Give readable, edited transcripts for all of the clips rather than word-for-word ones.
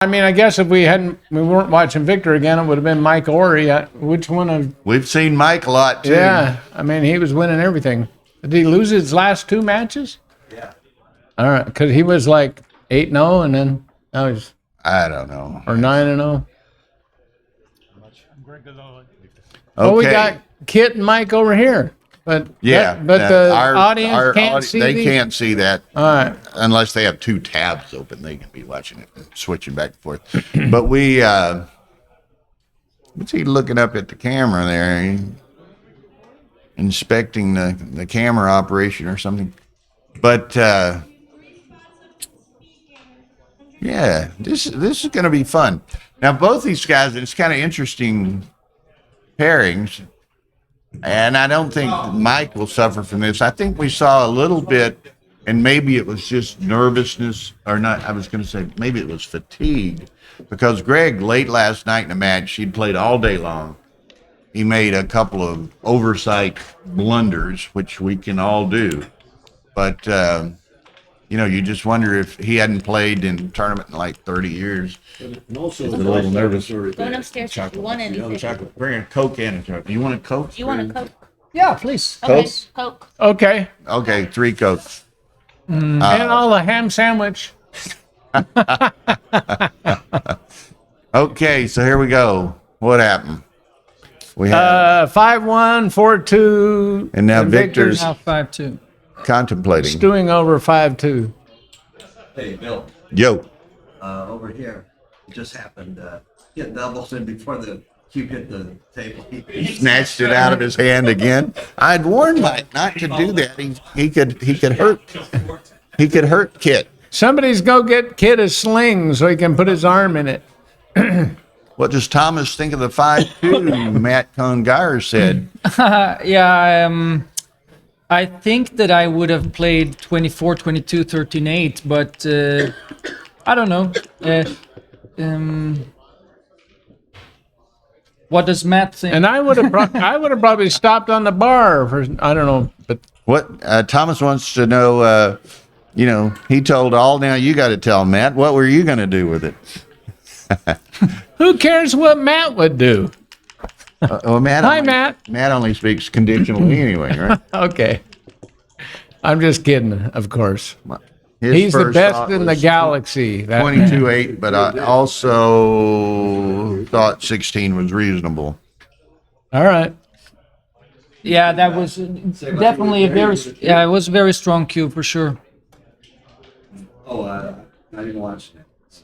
I mean, I guess if we weren't watching Victor again, it would have been Mike Ory. Which one of? We've seen Mike a lot too. Yeah, I mean, he was winning everything. Did he lose his last 2 matches? Yeah. All right, because he was like 8-0, and then now he's I don't know. or 9-0. Okay. Well, we got Kit and Mike over here, but the audience can't see. They can't see that. All right. Unless they have 2 tabs open, they can be watching it, switching back and forth. But what's he looking up at the camera there? Inspecting the camera operation or something. But yeah, this is going to be fun. Now, both these guys, it's kind of interesting pairings. And I don't think Mike will suffer from this. I think we saw a little bit, and maybe it was just nervousness, or not. I was going to say maybe it was fatigue, because Greg, late last night in the match, he'd played all day long. He made a couple of oversight blunders, which we can all do. But, you just wonder if he hadn't played in a tournament in like 30 years. And also, He's a little nervous. Going upstairs. You want anything? Chocolate. Bring a Coke and a chocolate. You want a Coke? Do you want a Coke? Yeah, please. Okay, Coke. Okay. Okay, 3 Cokes. And all the ham sandwich. Okay, so here we go. What happened? We have 5-1, 4-2. and now Victor's Now 5-2. contemplating. Stewing over 5-2. hey, Bill, Yo. over here, it just happened. Hit doubles in before the cue hit the table. He snatched it out of his hand again. I'd warned Mike not to do that. He could hurt Kit. Somebody's go get Kid a sling so he can put his arm in it. What does Thomas think of the 5-2? Matt Cohn-Geyer said. I think that I would have played 24, 22, 13-8, but I don't know. What does Matt think? And I would have probably stopped on the bar for I don't know, but What Thomas wants to know, he told all, now you got to tell Matt, what were you going to do with it? who cares what Matt would do? Matt. Hi, Matt. Matt only speaks conditionally anyway, right? Okay. I'm just kidding, of course. His He's the first best thought in the was galaxy. 22-8, but I also thought 16 was reasonable. All right. Yeah, that was definitely it was a very strong cue for sure. Oh, I didn't watch it. So.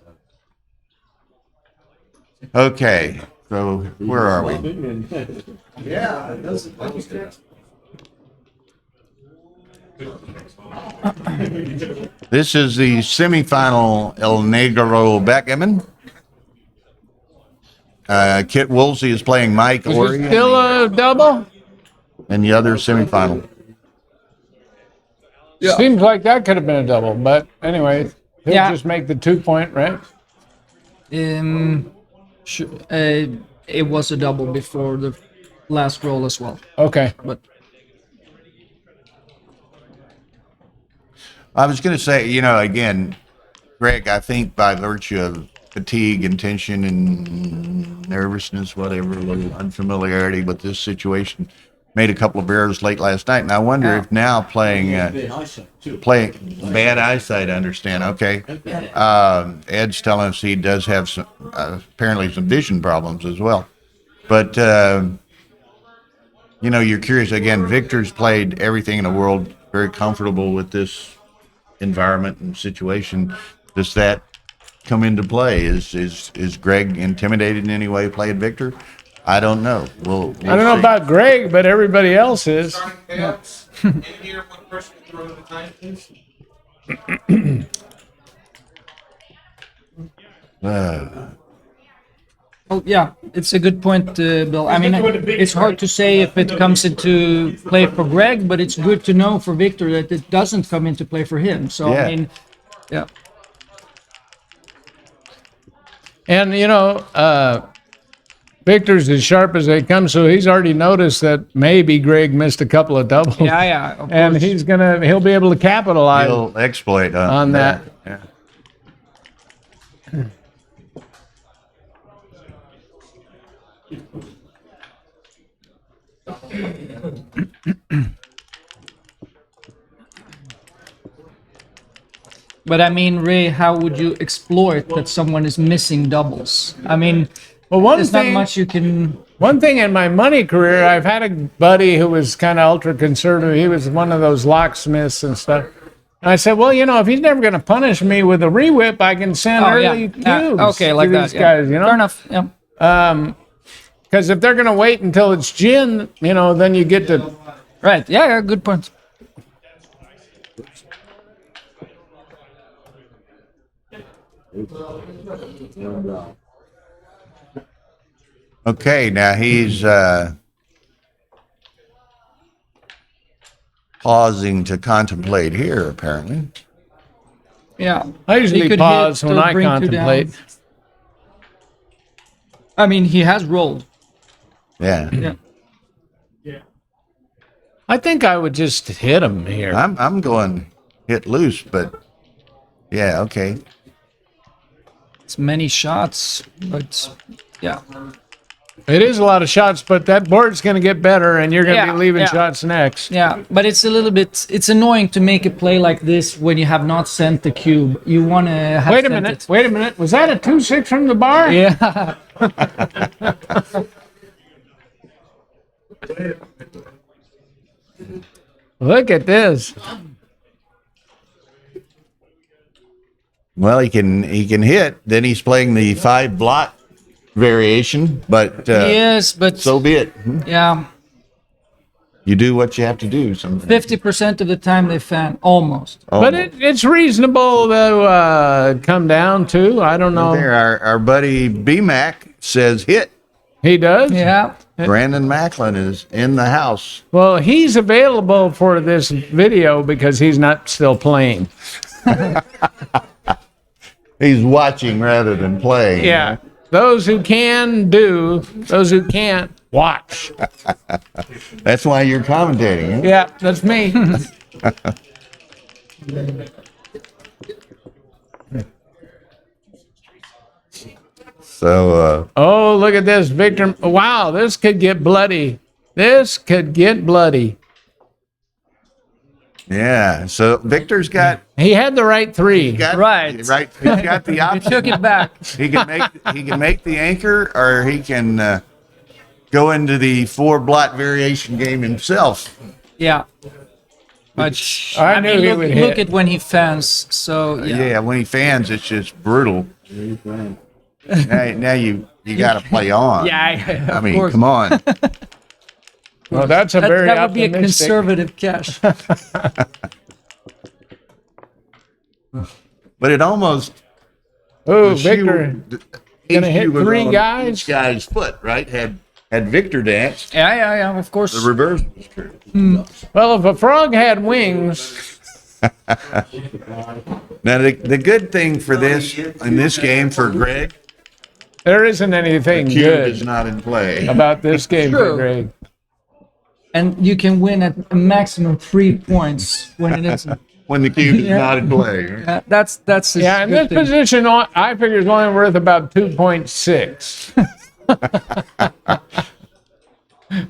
Okay, so where are we? Yeah, it doesn't. This is the semifinal El Negro Backgammon. Kit Woolsey is playing Mike Is Ory it still a double? in the other semifinal. Seems like that could have been a double, but anyway, he'll just make the 2-point, right? It was a double before the last roll as well. Okay. But I was going to say, again, Greg, I think by virtue of fatigue and tension and nervousness, whatever, a little unfamiliarity with this situation, made a couple of errors late last night. And I wonder if now playing bad eyesight, I understand. Okay. Ed's telling us he does have some, apparently some vision problems as well. But, you're curious. Again, Victor's played everything in the world, very comfortable with this environment and situation. Does that come into play? Is Greg intimidated in any way playing Victor? I don't know. We'll I don't know see. about Greg, but everybody else is. In here, one person can throw at a time, please. oh yeah, it's a good point, Bill. I mean, it's hard to say if it comes into play for Greg, but it's good to know for Victor that it doesn't come into play for him. So Yeah. I mean, yeah. And, Victor's as sharp as they come, so he's already noticed that maybe Greg missed a couple of doubles. Yeah, of And course. he'll be able to capitalize He'll exploit on that. Yeah. But I mean, Ray, how would you exploit that someone is missing doubles? I mean, Well, one there's not thing, much you can. one thing in my money career, I've had a buddy who was kind of ultra conservative. He was one of those locksmiths and stuff. And I said, well, you know, if he's never going to punish me with a re-whip, I can send early cubes Okay, like to that. these Yeah. guys, you know? Fair enough. Yeah. Because if they're going to wait until it's gin, you know, then you get to... Right. Yeah. Yeah. Good point. Okay, now he's pausing to contemplate here, apparently. Yeah. I He usually could pause hit when to I bring two down. contemplate. I mean, he has rolled. Yeah. Yeah. I think I would just hit him here. I'm going hit loose, but yeah, okay. It's many shots, but yeah. It is a lot of shots, but that board's going to get better, and you're going to Yeah, be leaving yeah. shots next. Yeah, but it's a little bit. It's annoying to make a play like this when you have not sent the cube. You want to have. Wait a sent minute. it. Wait a minute. Was that a 2-6 from the bar? Yeah. Look at this. Well, he can hit. Then he's playing the 5 block variation, but Yes, but so be it. yeah, You do what you have to do. Sometimes. 50% of the time they fan almost. But it's reasonable to come down to. I don't know. There, our buddy B-Mac says hit. He does? Yeah. Brandon Macklin is in the house. Well, he's available for this video because he's not still playing. He's watching rather than playing. Yeah. Those who can do, those who can't watch. That's why you're commentating. Huh? Yeah, that's me. So, Oh, look at this, Victor. Wow, this could get bloody. This could get bloody. yeah. So Victor's got He had the right three. Right. He's got the option. Took it back. He can make the anchor, or he can go into the 4 blot variation game himself. Yeah. But I knew he look, would look hit. at when he fans. So yeah. Yeah, when he fans, it's just brutal. Now you got to play on. Yeah, I of mean, course. come on. Well, that's a That, very that would be a optimistic. conservative cash. But it almost Oh, Victor. Gonna hit was 3 on guys? Each guy's foot, right? Had Victor danced, Yeah, of course. the reverse was true. Well, if a frog had wings, Now the good thing for this in this game for Greg, there isn't anything cube good is not in play. about this game for True. Greg. And you can win at a maximum 3 points when it isn't. When the cube is Yeah. not in play. That's a Yeah, in good this thing. position, I figure it's only worth about 2.6.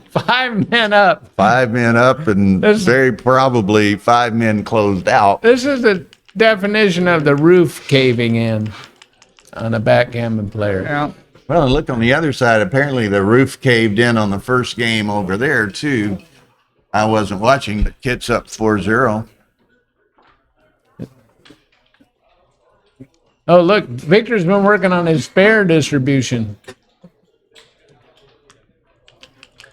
5 men up. 5 men up and This- very probably 5 men closed out. This is the definition of the roof caving in on a backgammon player. Yeah. Well, and look on the other side. Apparently, the roof caved in on the first game over there too. I wasn't watching, but Kit's up 4-0. Oh, look, Victor's been working on his spare distribution.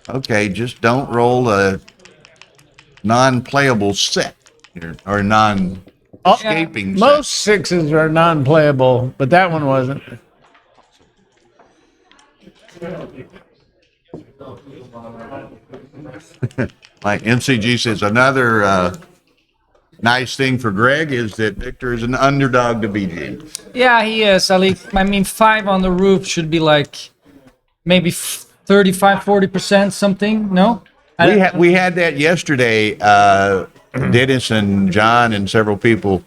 Okay, just don't roll a non-playable set or non-escaping set. Most 6s are non-playable, but that one wasn't. Like MCG says, another nice thing for Greg is that Victor is an underdog to BG. Yeah, he is. I mean, 5 on the roof should be like maybe 35-40% something. No? We had that yesterday. Dennis and John and several people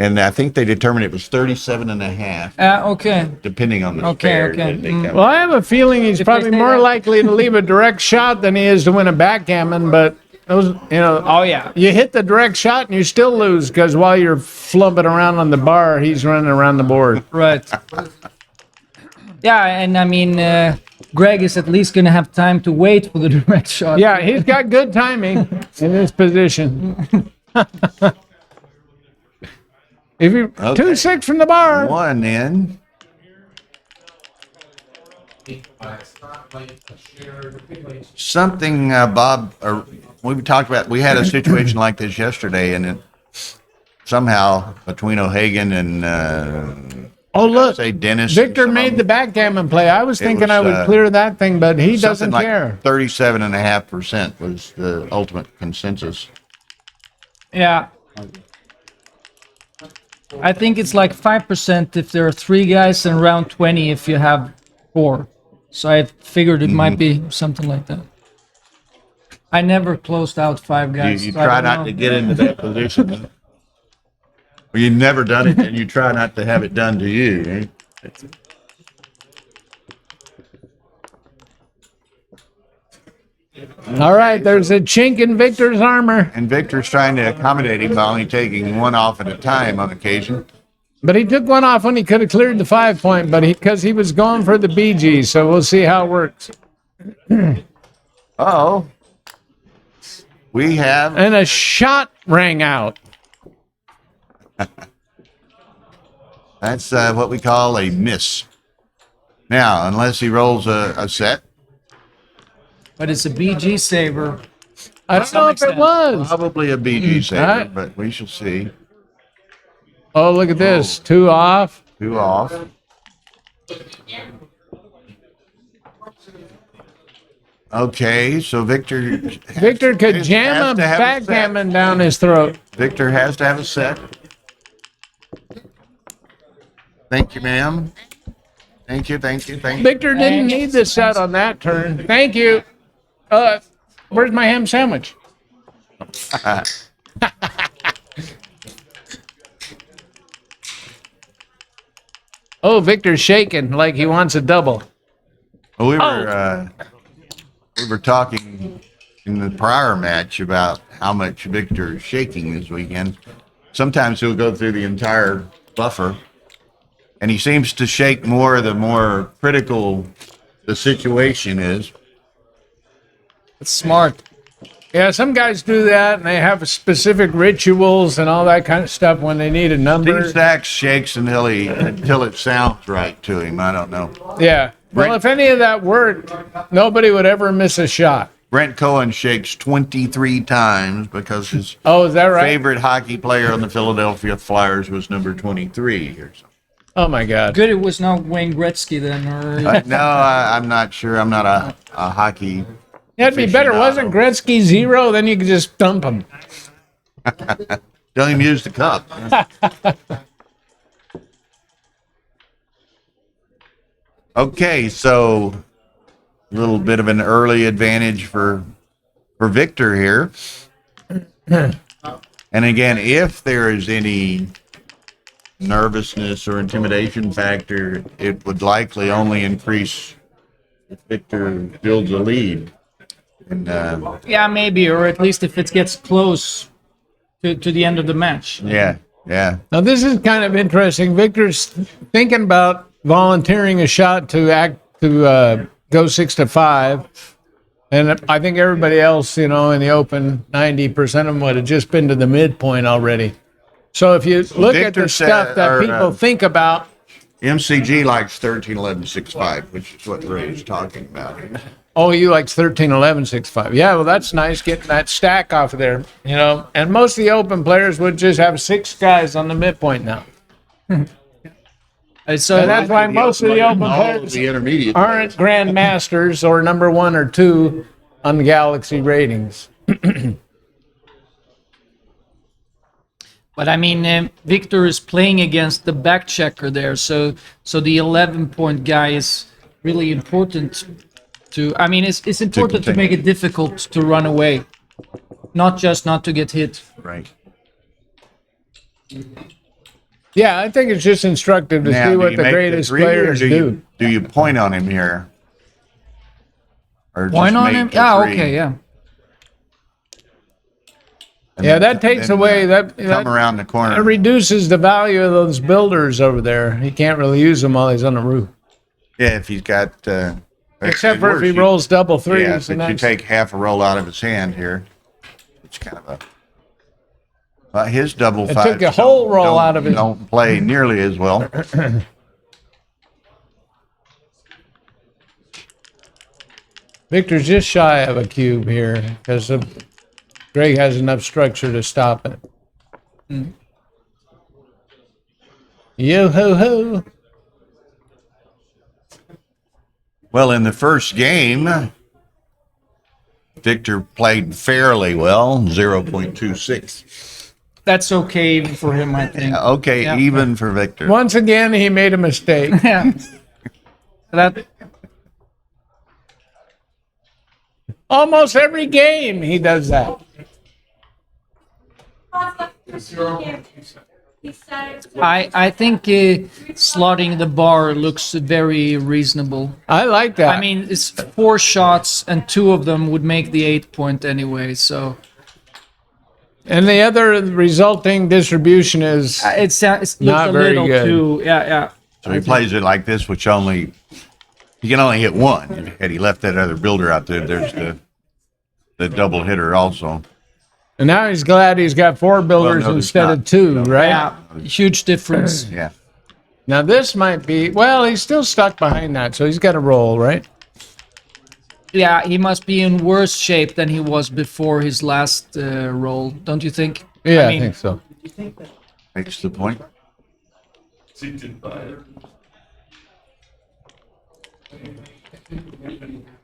And I think they determined it was 37.5, Okay. depending on the Okay, spare okay. that they come. Well, I have a feeling he's If probably they say more that- likely to leave a direct shot than he is to win a backgammon. But those, Oh yeah. you hit the direct shot and you still lose because while you're flumping around on the bar, he's running around the board. Right. Yeah, and I mean, Greg is at least going to have time to wait for the direct shot. Yeah, he's got good timing in this position. If you Okay. 2-6 from the bar, One in. Something, Bob, we talked about, we had a situation like this yesterday, and it somehow between O'Hagan and, oh look, say Dennis. Victor and made the backgammon play. I was thinking was, I would clear that thing, but he doesn't something like care. 37.5% was the ultimate consensus. Yeah. I think it's like 5% if there are 3 guys and around 20 if you have 4. So I figured it might be something like that. I never closed out 5 guys. You so I try don't not know. to get into that position. Well, you've never done it, and you try not to have it done to you. Eh? All right, there's a chink in Victor's armor, And Victor's trying to accommodate him by only taking one off at a time on occasion. but he took one off when he could have cleared the 5-point, but because he was going for the BG, so we'll see how it works. Oh, we have And a shot rang out. that's what we call a miss. Now, unless he rolls a set, But it's a BG saver. I don't know if it extent. was. probably a BG saver, Alright. but we shall see. Oh, look at this. 2 off. 2 off. Okay, so Victor Victor could has jam a to have a set. backgammon down his throat. Victor has to have a set. Thank you, ma'am. Thank you, thank you, thank you. Victor didn't need the set on that turn. Thank you. Where's my ham sandwich? Oh, Victor's shaking like he wants a double. Well, we were talking in the prior match about how much Victor is shaking this weekend. Sometimes he'll go through the entire buffer, and he seems to shake more the more critical the situation is. It's smart. Yeah, some guys do that, and they have specific rituals and all that kind of stuff when they need a number. Steve Sachs shakes until it sounds right to him. I don't know. Yeah. Well, Brent- if any of that worked, nobody would ever miss a shot. Brent Cohen shakes 23 times because his Oh, is that right? favorite hockey player on the Philadelphia Flyers was number 23 or something. Oh my God. Good it was not Wayne Gretzky then, or No, I'm not sure. I'm not a hockey. Yeah, it'd be better. aficionado. Wasn't Gretzky 0? Then you could just dump him. Don't even use the cup. Okay, so a little bit of an early advantage for Victor here. And again, if there is any nervousness or intimidation factor, it would likely only increase if Victor builds a lead. And yeah, maybe, or at least if it gets close to the end of the match. yeah. Now this is kind of interesting. Victor's thinking about volunteering a shot to go 6-5, and I think everybody else, in the Open, 90% of them would have just been to the midpoint already. So if you look at Victor the said- stuff that or, people think about, MCG likes 13-11-6-5, which is what Ray is talking about. oh, you like 13-11-6-5. Yeah, well, that's nice getting that stack off of there, And most of the Open players would just have 6 guys on the midpoint now. So And that's why most of the Open All of players the intermediate aren't grandmasters or number 1 or 2 on the Galaxy ratings. But I mean, Victor is playing against the back checker there, so the 11-point guy is really important to. I mean, it's important to make it difficult to run away, not just not to get hit. Right. Yeah, I think it's just instructive to Now, see do what you the make greatest three, or players do. Do you point on him here? Or Point just on make him? the Yeah, three? okay, yeah. And Yeah, then- that takes then, away that. Come around the It corner. reduces the value of those builders over there. He can't really use them while he's on the roof. Yeah, if he's got. Except for if worse, he you- rolls double threes. Yeah, and but you that's- take half a roll out of his hand here. It's kind of a. His double It fives took a whole roll don't- out of his- Don't play nearly as well. Victor's just shy of a cube here because Greg has enough structure to stop it. Yo ho ho. Well, in the first game, Victor played fairly well, 0.26. That's okay even for him, I think. Okay, Yeah. even for Victor. Once again, he made a mistake. Yeah. That Almost every game he does that. I think slotting the bar looks very reasonable. I like that. I mean, it's 4 shots and 2 of them would make the 8 point anyway. So and the other resulting distribution is it's looks Not a very little good. too yeah. So he plays it like this, which only he can only hit one. Had he left that other builder out there, there's the double hitter also. and now he's glad he's got 4 builders no, there's instead not. of 2, right? Yeah, huge difference. Yeah. Now this might be well, he's still stuck behind that, so he's got to roll, right? Yeah, he must be in worse shape than he was before his last roll, don't you think? Yeah, I, mean, think so. Makes the point.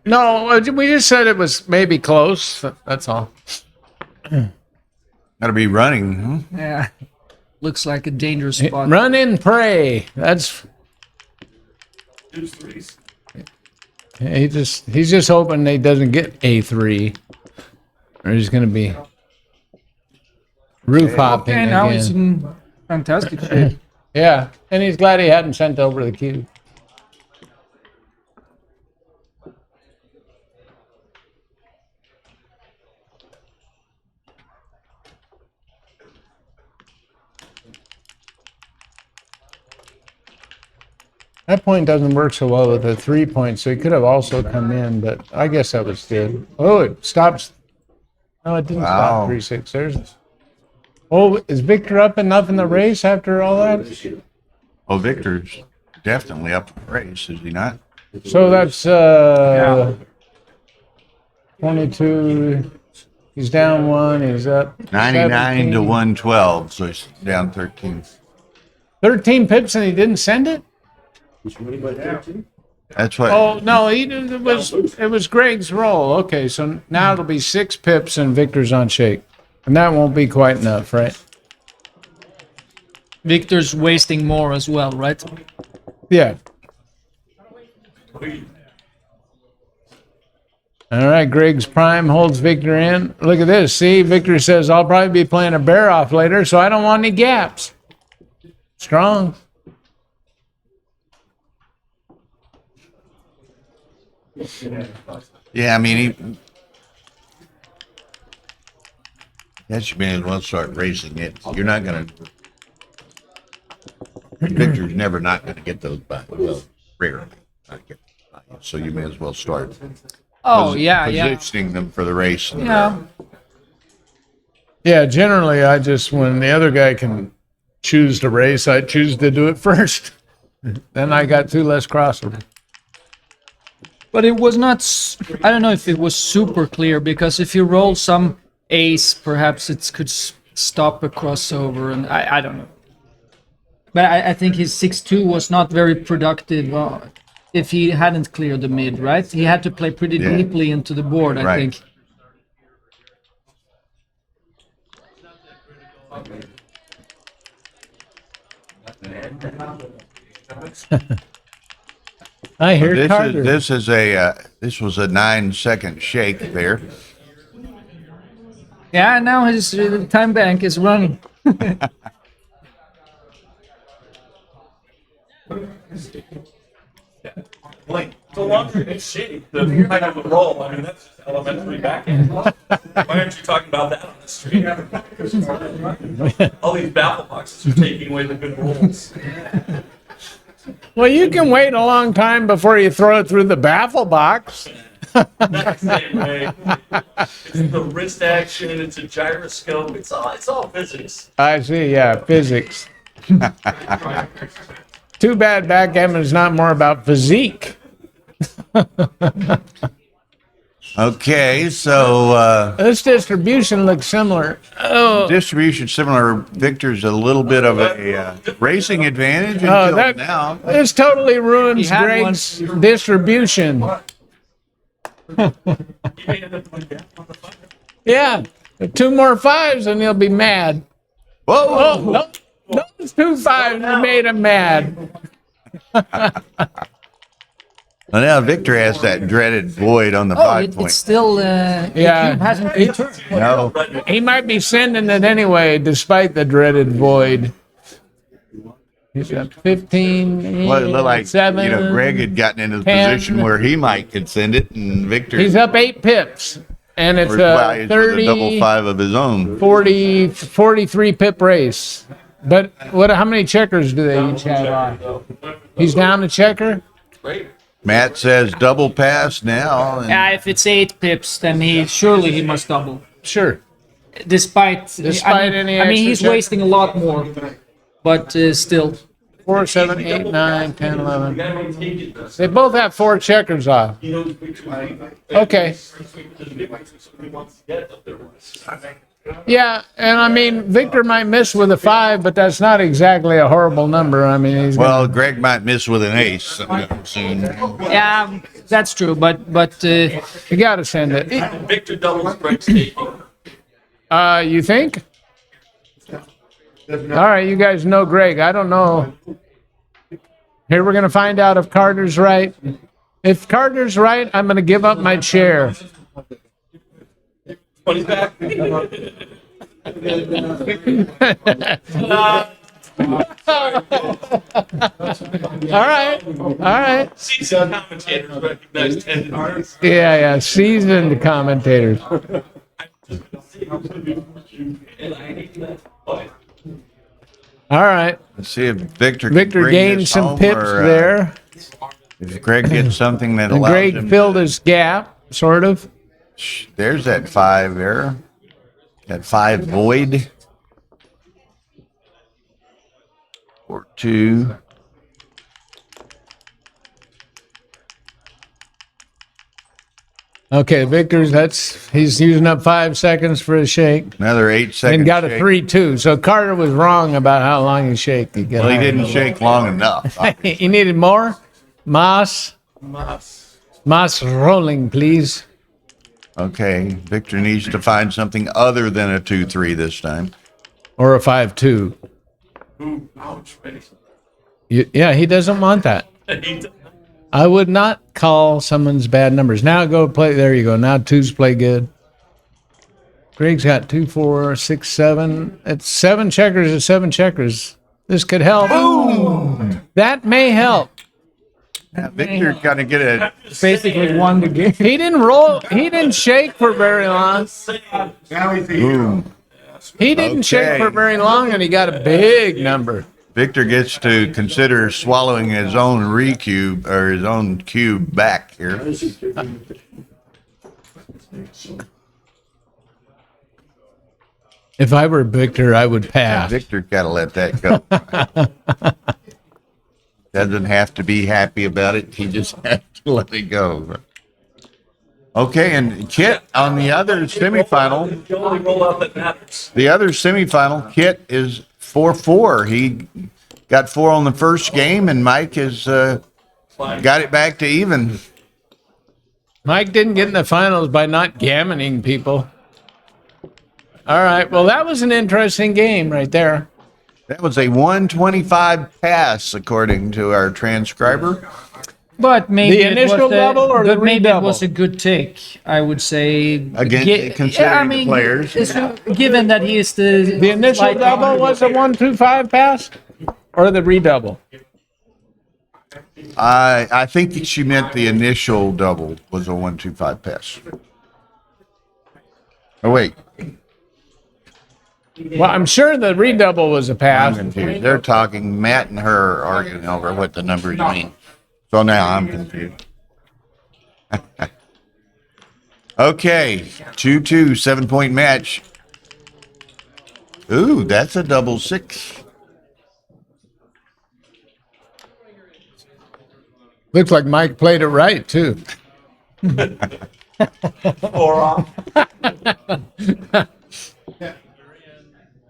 No, we just said it was maybe close. That's all. Got to be running. Huh? Yeah, looks like a dangerous spot. Run and pray. That's Deuce threes. he's just hoping he doesn't get A3, or he's going to be roof hopping Okay, now he's again. in fantastic shape. Yeah, and he's glad he hadn't sent over the cube. That point doesn't work so well with the 3 point, so he could have also come in, but I guess that was good. Oh, it stops. No, it didn't Wow. stop 3-6. There's. Oh, is Victor up enough in the race after all that? Oh, Victor's definitely up in the race, is he not? So that's 22. He's down 1. He's up 99 to 17. 112, so he's down 13. 13 pips and he didn't send it? That's what. Oh no, it was Greg's roll. Okay, so now it'll be 6 pips and Victor's on shake, and that won't be quite enough, right? Victor's wasting more as well, right? Yeah. All right, Greg's prime holds Victor in. Look at this. See, Victor says I'll probably be playing a bear off later, so I don't want any gaps. Strong. Yeah, I mean, yes, you may as well start racing it. You're not going to. Victor's never not going to get those by. Well, rarely. Not get by. So you may as well start Oh, yeah, yeah. positioning them for the race. Yeah. Yeah, generally, I just, when the other guy can choose to race, I choose to do it first. Then I got 2 less crossovers. But it was not, I don't know if it was super clear, because if you roll some ace, perhaps it could stop a crossover, and I don't know. But I think his 6-2 was not very productive if he hadn't cleared the mid, right? He had to play pretty Yeah. deeply into the board, I Right. think. I hear This Carter. this was a 9-second shake there. Yeah, now his time bank is running. Like, the longer you shake, the higher the roll. I mean, that's just elementary backhand. Why aren't you talking about that on the street? All these baffle boxes are taking away the good rolls. Well, you can wait a long time before you throw it through the baffle box. Not the same way. It's the wrist action, it's a gyroscope, it's all physics. I see, yeah, physics. Too bad backgammon is not more about physique. Okay, so This distribution looks similar. Oh, distribution similar. Victor's a little bit of a racing advantage until that now. this totally ruins He had Greg's distribution. You may end up putting down on the fire. Yeah, 2 more 5s and he'll be mad. Whoa! Oh, no, those 2 5s made him mad. Well, now Victor has that dreaded void on the Oh, 5 it's point. still the Yeah. cube hasn't returned. No, He might be sending it anyway, despite the dreaded void. He's got 15, well, it looked like 7. Greg had gotten into the 10. position where he might could send it, and Victor He's up 8 pips, and it's replies a with a double 30, 5 of his own. 40, 43 pip race. But how many checkers do they each have on? He's down a checker? Great. Matt says double pass now. And Yeah, if it's 8 pips, then he must double. Sure. Despite Any I mean, he's extra check? wasting a lot more, but still. 4, 7, 8, 9, 10, You 11. gotta maintain it, though. They both have 4 checkers off. You know, Victor, Okay. somebody wants to get up there once. Yeah, and I mean, Victor might miss with a 5, but that's not exactly a horrible number. I mean, he's well, Greg might miss with an ace soon. Yeah, that's true, but you got to send it. Victor doubles Greg's taking. You think? All right, you guys know Greg. I don't know. Here we're going to find out if Carter's right. If Carter's right, I'm going to give up my chair. Money's back. All right, all right. Seasoned commentators recognize tendencies. Yeah, seasoned commentators. And I hate that. But All right. Let's see if Victor can Victor bring gained this some home, pips or, there. If Greg gets something that And allows Greg him, filled his gap, sort of. there's that 5 there, that 5 void, or 2. Okay, Victor's, he's using up 5 seconds for a shake. Another 8 seconds. And got a shake. 3-2. So Carter was wrong about how long he shake. Well, he didn't shake long enough. He needed more. Mas rolling, please. Okay, Victor needs to find something other than a 2-3 this time. Or a 5-2. ooh, ouch, man. Yeah, he doesn't want that. I would not call someone's bad numbers. Now go play. There you go. Now 2s play good. Greg's got 2, 4, 6, 7. It's 7 checkers. It's 7 checkers. This could help. Boom! That may help. Now, Victor got to get a. basically won the game. He didn't roll. He didn't shake for very long. Boom. He didn't shake for very long, and he got a big number. Victor gets to consider swallowing his own recube or his own cube back here. If I were Victor, I would pass. Victor got to let that go. Doesn't have to be happy about it. He just has to let it go. Okay, and Kit on the other semifinal. The only rollout that matters. The other semifinal, Kit is 4-4. He got 4 on the first game, and Mike has got it back to even. Mike didn't get in the finals by not gammoning people. All right. Well, that was an interesting game right there. That was a 125 pass, according to our transcriber. But maybe The it initial was double or the but maybe it redouble? was a good take, I would say. Again, considering the players. Given that he is the initial slight double was a 1-2-5 pass, or the redouble. I think she meant the initial double was a 1-2-5 pass. Oh wait, Well, I'm sure the redouble was a I'm pass. confused. They're talking. Matt and her are arguing over what the numbers mean. So now I'm confused. Okay, 2-2, 7-point match. Ooh, that's a double six. Looks like Mike played it right too. Or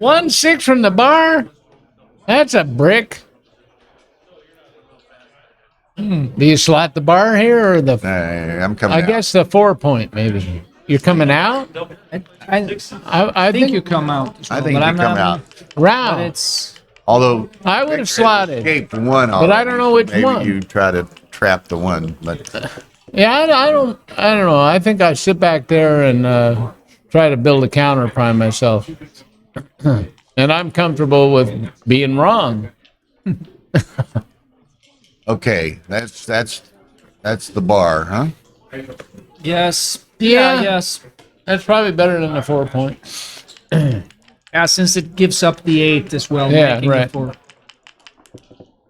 1-6 from the bar. That's a brick. Do you slot the bar here or the? I'm coming I out. guess the 4-point maybe. You're coming out. I think think you come out. As well, I think but you I'm come not, out. But round. Oh. Although I would have Victor slotted. escaped one, But I don't know which maybe one. you try to trap the one, but Yeah, I don't know. I think I sit back there and try to build a counter prime myself, and I'm comfortable with being wrong. okay, that's the bar, huh? yes. Yeah. Yes. That's probably better than the 4-point. Yeah, since it gives up the 8 as well. Yeah, making right. it 4.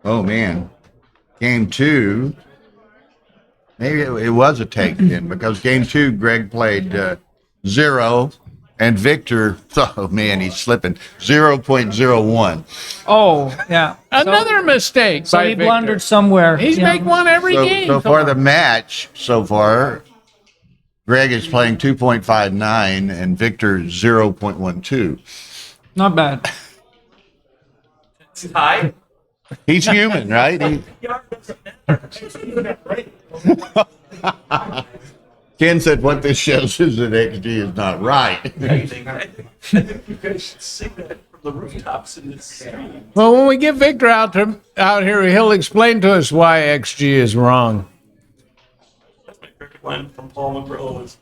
Oh man, game 2. Maybe it was a take then because game 2, Greg played 0, and Victor. Oh man, he's slipping 0.01. Oh, yeah. Another mistake. So by he Victor. blundered somewhere. He's yeah. make one every game. So for the match so far, Greg is playing 2.59 and Victor 0.12. Not bad. it's high. He's human, right? Ken said what this shows is that XG is not right. I think you guys should sing that from the rooftops in this stream. Well, when we get Victor out here, he'll explain to us why XG is wrong. That's my cricket line from Paul McGraw is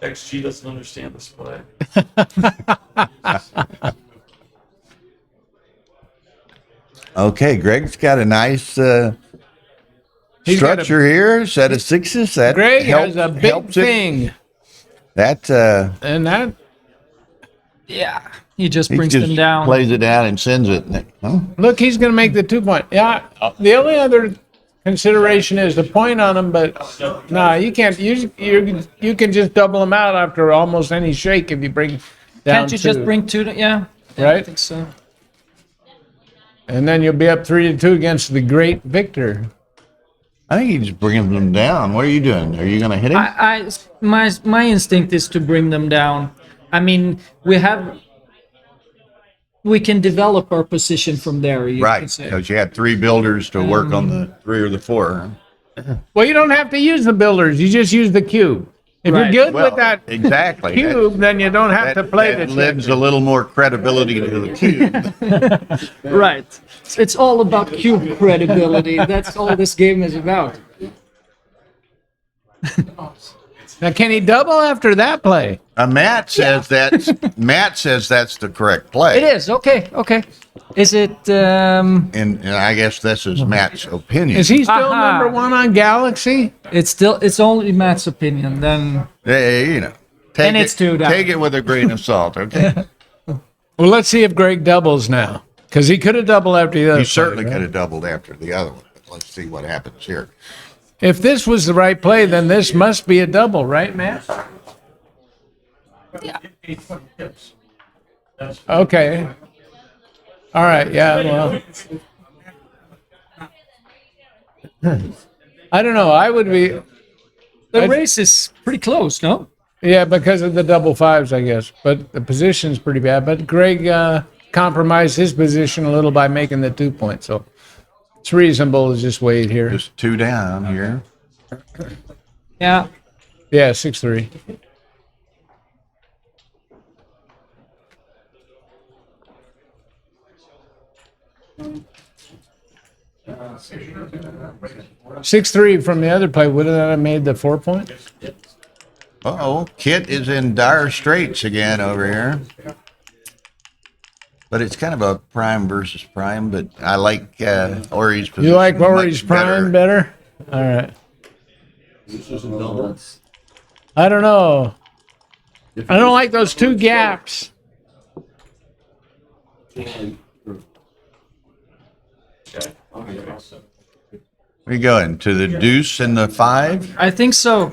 XG doesn't understand this play. Okay, Greg's got a nice He's got a- structure here, set of sixes. That Greg helps, has a big helps it. thing, That and that Yeah. He just he brings just them down. plays it down and sends it. Huh? look, he's going to make the 2-point. Yeah, the only other consideration is the point on him, but no, you can't. You can just double him out after almost any shake if you bring down Can't you just 2. bring 2? Yeah. I Right? think so. And then you'll be up 3-2 against the great Victor. I think he's bringing them down. What are you doing? Are you going to hit him? My instinct is to bring them down. I mean, we can develop our position from there. You Right, could say. because you had 3 builders to work on the 3 or the 4. Huh? Well, you don't have to use the builders. You just use the cube. If Right. you're good Well, with that exactly. cube, then you don't have to play that the lends a little more credibility to the cube. Right. It's all about cube credibility. That's all this game is about. Now, can he double after that play? Matt says that's the correct play. It is. Okay. Okay. Is it? And I guess this is Matt's opinion. Is he still Aha. number 1 on Galaxy? It's only Matt's opinion. Then Hey, you know, And it's 2 down. Take it with a grain of salt, okay? Well, let's see if Greg doubles now, because he could have doubled after the other. He play, certainly right? could have doubled after the other one. But let's see what happens here. If this was the right play, then this must be a double, right, Matt? Okay. All right. Yeah. Well, I don't know. I would be. the race is pretty close, no? Yeah, because of the double 5s, I guess. But the position's pretty bad. But Greg compromised his position a little by making the 2-point. So it's reasonable to just wait here. Just 2 down here. Yeah. Yeah, 6-3. Six-three from the other play. Wouldn't that have made the 4-point? Uh-oh, Kit is in dire straits again over here. but it's kind of a prime versus prime. But I like Ori's position. You like Rory's much better. prime better? All right. I don't know. I don't like those two gaps. Where you going? To the deuce and the 5? I think so.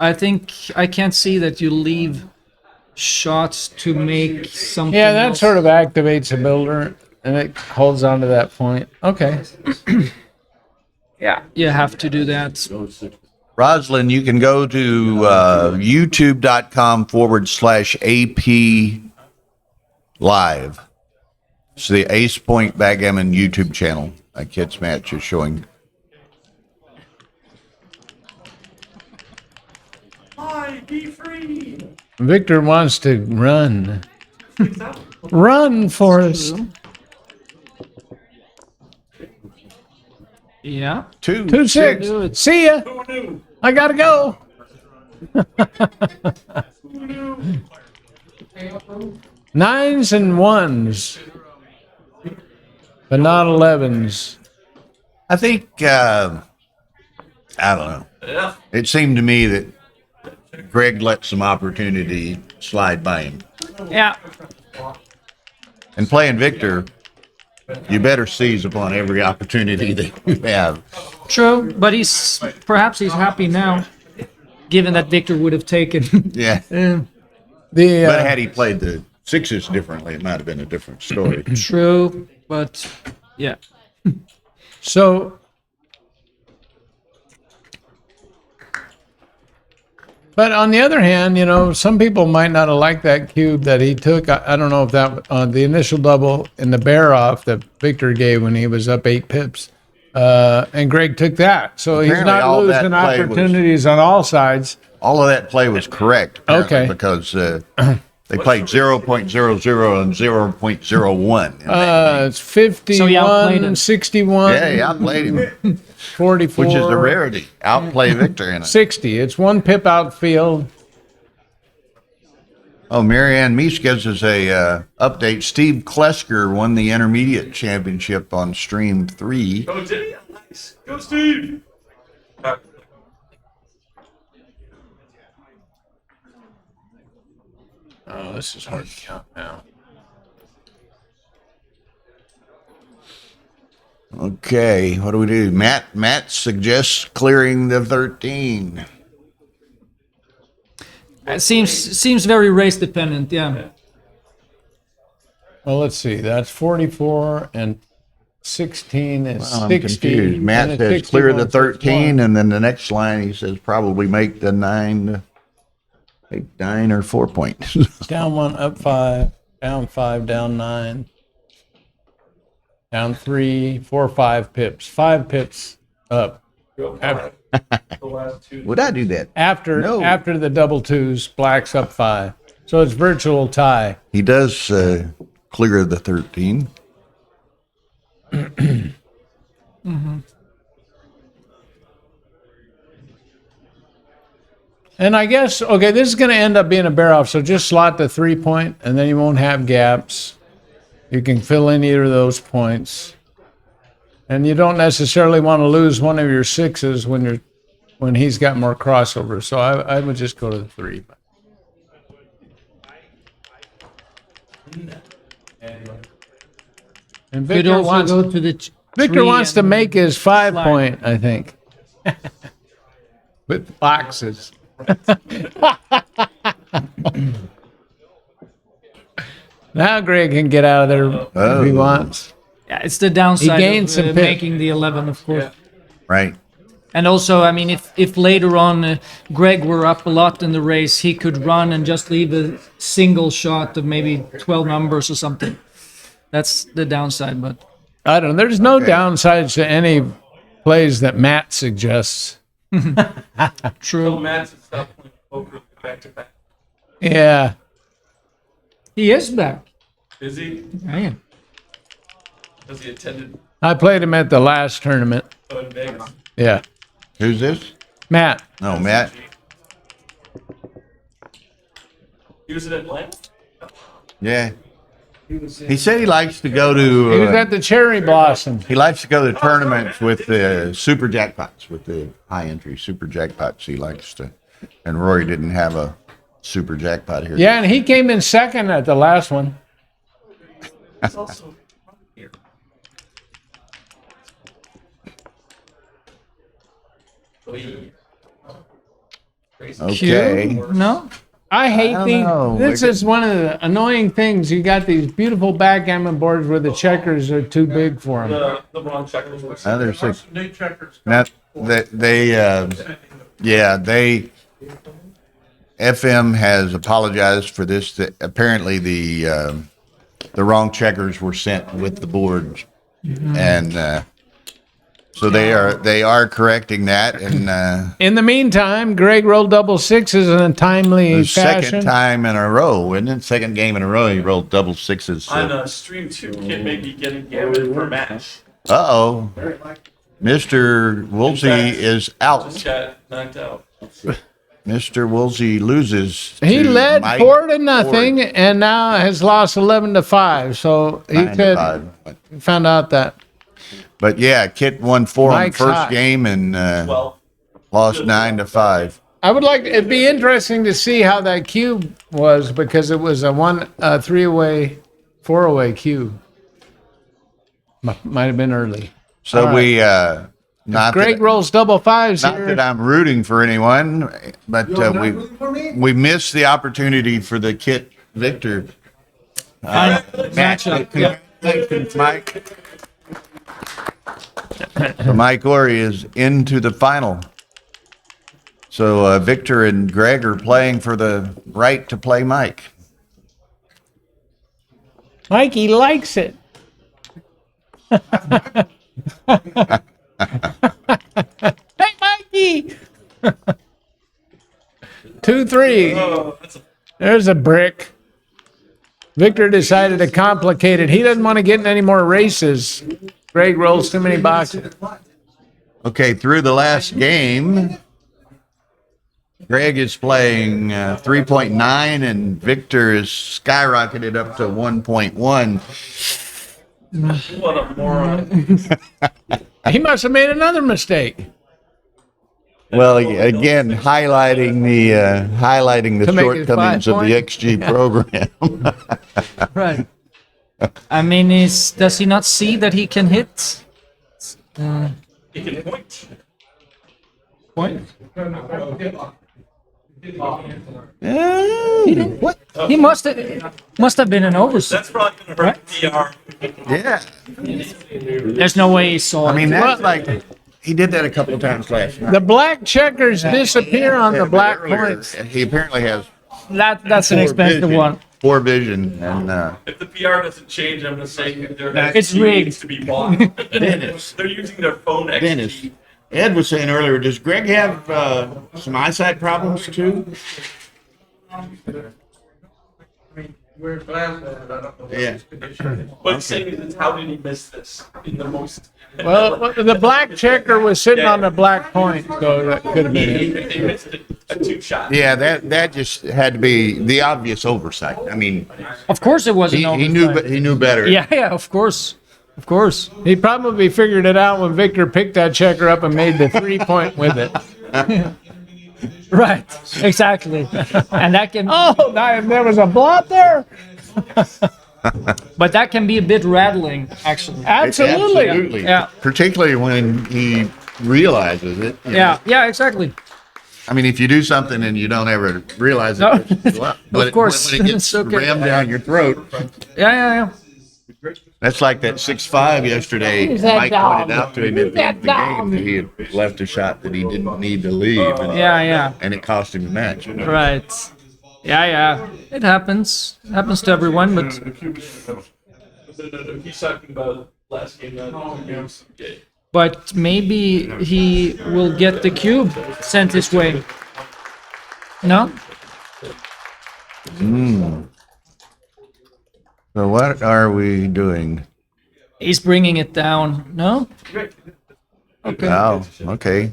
I think I can't see that you leave shots to make something. Yeah, that else. sort of activates the builder, and it holds on to that point. Okay. Yeah, you have to do that. Roslyn, you can go to youtube.com/AP live. It's the Ace Point Backgammon YouTube channel. My kid's match is showing. Hi, be free. Victor wants to run. Run, Forrest. Yeah. 2-6. See ya. Who knew? I gotta go. Who knew? 9s and 1s, but not 11s. I think, I don't know. Yeah. It seemed to me that Greg let some opportunity slide by him. Yeah. And playing Victor, you better seize upon every opportunity that you have. True, but perhaps he's happy now, given that Victor would have taken. Yeah. The But had he played the 6s differently, it might have been a different story. True, but yeah. so. But on the other hand, you know, some people might not have liked that cube that he took. I don't know if that the initial double in the bear off that Victor gave when he was up 8 pips, and Greg took that. So he's Apparently not all that losing play was- opportunities on all sides. All of that play was correct, apparently, Okay. because they played 0.00 and 0.01. It's 51, So he outplayed him. 61, Yeah, he outplayed him, 44, which is a rarity. Outplay Victor in it. 60. It's 1 pip outfield. Oh, Marianne Meese gives us a update. Steve Klesker won the intermediate championship on stream 3. Oh, did he? Nice. Go, Steve. Oh, this is hard to count now. Okay, what do we do? Matt suggests clearing the 13. It seems very race dependent, yeah. Well, let's see. That's 44 and 16 is I'm 60. confused. Matt and says it's clear the 61, 13, and then the next line he says probably make the 9 or 4 points. Down 1, up 5, down 5, down 9, down 3, 4, 5 pips. 5 pips up. After, The last two. Would I do that? after, No. after the double twos, black's up 5. So it's virtual tie. He does clear the 13. And I guess, okay, this is going to end up being a bear off. So just slot the 3 point, and then you won't have gaps. You can fill in either of those points. And you don't necessarily want to lose one of your 6s when he's got more crossover. So I would just go to the 3. And Could Victor also wants, go to the Victor tree wants to and make his 5 slide. point, I think. With boxes. Now Greg can get out of there if he wants. Yeah, it's the downside gained of some pip. making the 11, of course. Right. And also, I mean, if later on Greg were up a lot in the race, he could run and just leave a single shot of maybe 12 numbers or something. That's the downside, but I don't know. There's no downsides to any plays that Matt suggests. So true. Matt's stop playing poker back to back. Yeah. He is back. Is he? Yeah. Has he attended I played him at the last tournament. in Vegas? Yeah. Who's this? Matt. No, Matt. He was in Atlanta? Yeah. He said he likes to go He was to. at the Cherry Blossom. He likes to go to tournaments with the super jackpots, with the high entry super jackpots. He likes to. And Rory didn't have a super jackpot here. Yeah, and he came in second at the last one. Okay. No? I hate don't these. know. This is one of the annoying things. You got these beautiful backgammon boards where the checkers are too big for them. The wrong checkers. Now there's six. New checkers. Now, FM has apologized for this. That apparently the wrong checkers were sent with the boards, and so they are correcting that. And In the meantime, Greg rolled double sixes in a timely the fashion. second time in a row, isn't it? Second game in a row, he rolled double sixes. On stream 2, kid may be getting gammon per match. Uh-oh. Mr. Woolsey is Just out. got knocked out. Mr. Woolsey loses. He to led Mike 4-0 Ford, and now has lost 11-5. So he 9-5. found out that. But yeah, Kit won 4 Mike's on the first hot. game and Well, lost 9-5. I would like it'd be interesting to see how that cube was because it was a 3-away, 4-away cube. Might have been early. So All we not Greg that, rolls double fives not here. that I'm rooting for anyone, but we missed the opportunity for the Kit Victor Matchup. Yeah. Congratulations, Mike. So Mike Ory is into the final. So Victor and Greg are playing for the right to play Mike. Mikey likes it. Hey, Mikey. 2-3. oh, that's a There's a brick. Victor decided to complicate it. He doesn't want to get in any more races. Greg rolls too many boxes. Okay, through the last game, Greg is playing 3.9 and Victor is skyrocketed up to 1.1. what a moron. He must have made another mistake. Well, again, highlighting the To make it shortcomings 5 of the XG program. Right. I mean, does he not see that he can hit? He can point. Point? What? He must have been an oversight. That's probably going to hurt the PR. Yeah. There's no way he saw I mean, it. that's like he did that a couple of times last night. The black checkers disappear on the black Earlier, points. He apparently has That's an expensive one. poor vision, and If the PR doesn't change, I'm going to say It's rigged. needs to be bought. Dennis. They're using their phone XG. Dennis. Ed was saying earlier, does Greg have some eyesight problems too? We're glad that I don't know Yeah. What I'm saying is, how did he miss this in the most? Well, the black checker was sitting on the black point, so that could have been it. He missed a 2-shot. Yeah, that just had to be the obvious oversight. I mean, Of course it wasn't he knew oversight. he knew better. Yeah, of course. Of course. He probably figured it out when Victor picked that checker up and made the 3-point with it. Right. Exactly. And that can Oh, there was a blot there? but that can be a bit rattling actually. Absolutely. Absolutely. Yeah. Particularly when he realizes it. you know. Yeah, yeah, exactly. I mean, if you do something and you don't ever realize it, No. but Of course. when it gets It's okay. rammed down your throat, Yeah, yeah, that's like that 6-5 yesterday. Who's that Mike dog? pointed out to him at the end of the game that he had left a shot that he didn't need to leave, yeah. Yeah, and it cost him the match. You know? yeah. Right. Yeah, yeah. It happens. It happens to everyone, but No, he's talking about last game. Okay. but maybe he will get the cube sent his way. No? So what are we doing? He's bringing it down. No? Okay. Oh, okay.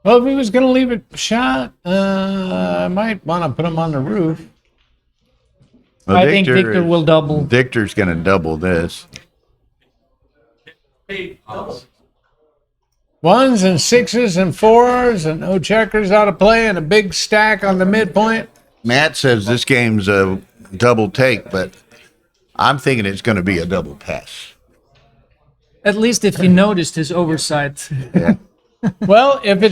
Well, if he was going to leave it shot, I might want to put him on the roof. Well, I think Victor will double. Victor's going to double this. Hey, double. Ones and sixes and fours and no checkers out of play and a big stack on the midpoint. Matt says this game's a double take, but I'm thinking it's going to be a double pass. At least if you noticed his oversight. Yeah. Well, if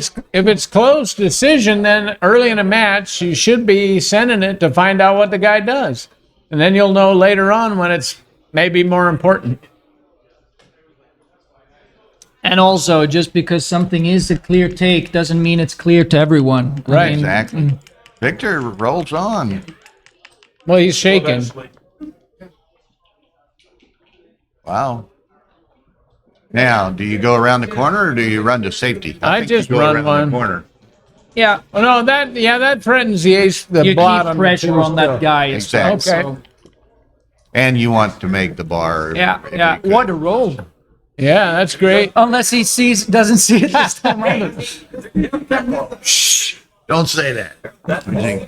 it's close decision, then early in a match you should be sending it to find out what the guy does, and then you'll know later on when it's maybe more important. And also, just because something is a clear take doesn't mean it's clear to everyone. Right. Exactly. Victor rolls on. Well, he's shaking. Eventually. Wow. Now, do you go around the corner or do you run to safety? I think just you go run around one. the corner. Yeah, Well, no, that threatens the ace, the you blot keep on pressure the two on that still. guy. as well, Exactly. Okay. so- And you want to make the bar. Yeah, if yeah. you could. What a roll. Yeah, that's great. Unless he doesn't see it this time around. Shh. Don't say that.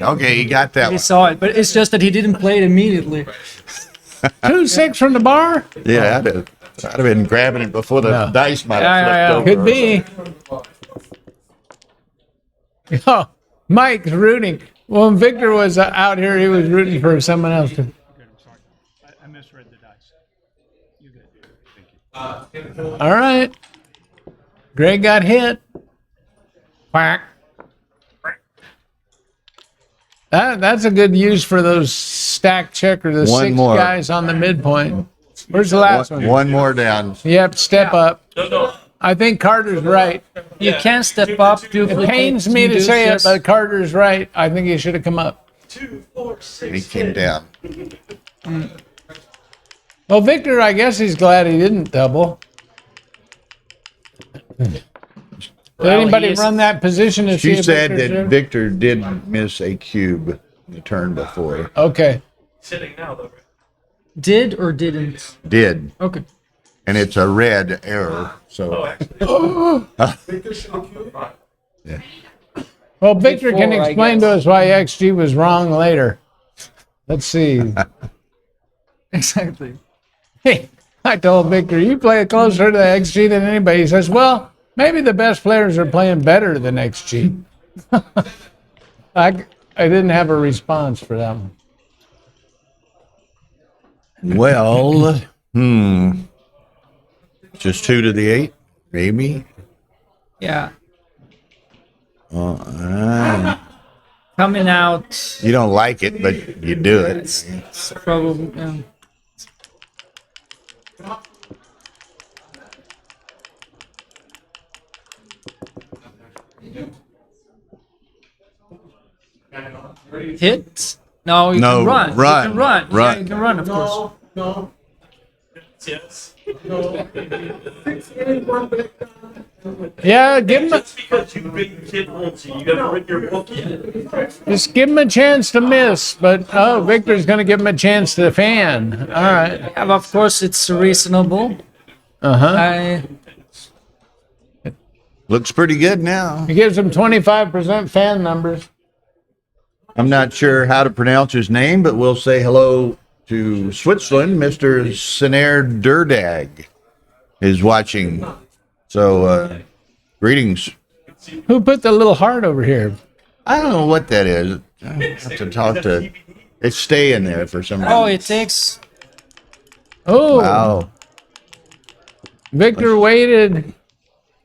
Okay, you got that He one. saw it, but it's just that he didn't play it immediately. 2-6 from the bar. Yeah, I'd have been grabbing it before the dice might have Yeah, flipped over. Could be. Oh, Mike's rooting. Well, when Victor was out here, he was rooting for someone else. I misread the dice. You good? All right. Greg got hit. Quack. That's a good use for those stack checker, the One six more. guys on the midpoint. Where's the last one? One more down. Yep, step up. No. I think Carter's right. You can step up. It pains me to say it, but Carter's right. I think he should have come up. 2, 4, 6. He came down. Well, Victor, I guess he's glad he didn't double. Did anybody he is- run that position to see She if said Victor's that there? Victor did miss a cube the turn before. Okay. Sitting now, though, right? Did or didn't? Did. Okay. And it's a red error. Oh, So actually. Well, Victor can Before, I explain to guess. us why XG was wrong later. Let's see. Exactly. Hey, I told Victor, you play closer to XG than anybody. He says, well, maybe the best players are playing better than XG. I didn't have a response for that one. well, just 2 to the 8, maybe. Yeah. Uh, Coming out. you don't like it, but you do it. It's probably. Hit? No, you No, can run. run, You can run. run. Yeah, you can run, of course. Yes. Yeah, give him Just because you big kid won't you gotta read your book yet. just give him a chance to miss. But oh, Victor's going to give him a chance to fan. All right. Yeah, but of course, it's reasonable. Uh-huh. Looks pretty good now. He gives him 25% fan numbers. I'm not sure how to pronounce his name, but we'll say hello to Switzerland. Mr. Senair Durdag is watching. So, greetings. Who put the little heart over here? I don't know what that is. I have to talk to. It's staying there for some reason. Oh, it takes. Oh, Wow. Victor waited.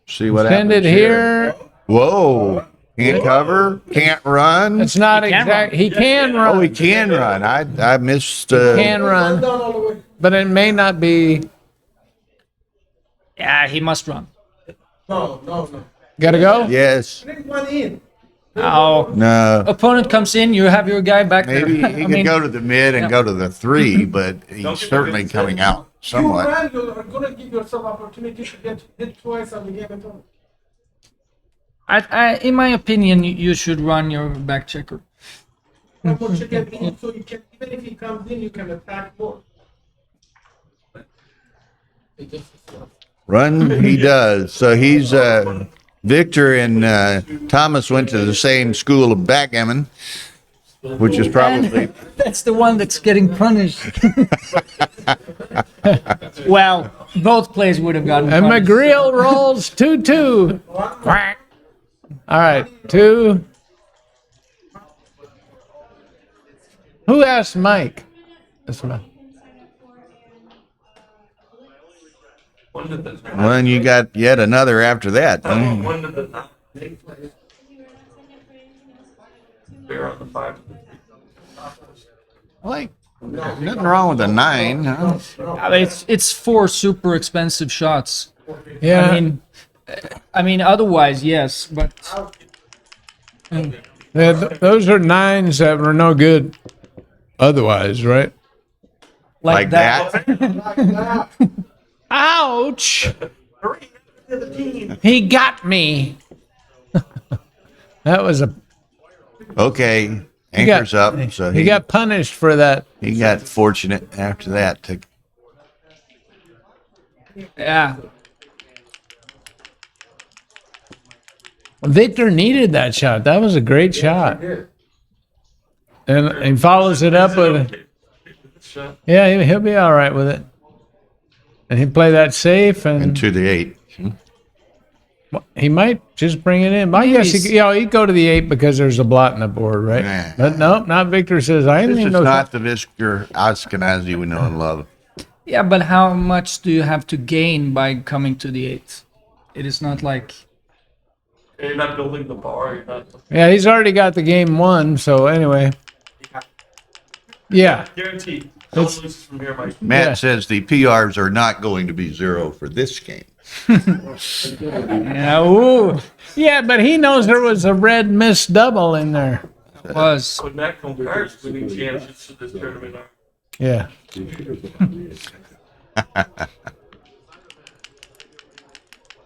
See what Send happens it here. Whoa. Can't cover. Can't run. It's not He can exact. run. He can run. Oh, he can run. I missed. Can run, but it may not be. Yeah, he must run. Got to go. Yes. Oh, No. opponent comes in, you have your guy back Maybe there. he could go to the mid and go to the 3, but he's certainly coming out somewhat. You're gonna give yourself opportunity to get hit twice on the game at all. In my opinion, you should run your back checker. One more check at him, so you can, even if he comes in, you can attack more. Run, he does. So he's Victor and Thomas went to the same school of backgammon. which is probably That's the one that's getting punished. Well, both plays would have gotten And punished. McGreal rolls 2-2. Quack. All right, 2. Who asked Mike? That's what When did the well, and you got yet another after that. when did the not take place? They're on the 5. Like nothing wrong with a 9. Huh? I mean, it's 4 super expensive shots. Yeah, I mean, otherwise, yes, but those are 9s that were no good otherwise, right? Like that. Ouch! He got me. That was a. Okay, He got, anchors up. So he got punished for that. he got fortunate after that. yeah. Victor needed that shot. That was a great shot. And he follows it up with. Yeah, he'll be all right with it. And he play that safe, and into the 8. he might just bring it in. I guess he'd go to the 8 because there's a blot in the board, right? Nah. But nope, not Victor says. I This didn't is even know. not the Victor Ashkenazi we know and love. Yeah, but how much do you have to gain by coming to the 8? It is not like You're not building the bar. You're not. Yeah, he's already got the game won. So anyway, yeah, Guaranteed. No one loses from here, Mike. Matt Yeah. says the PRs are not going to be 0 for this game. yeah, ooh. Yeah, but he knows there was a red missed double in there. it was. When Matt compares winning chances to this tournament are. Yeah.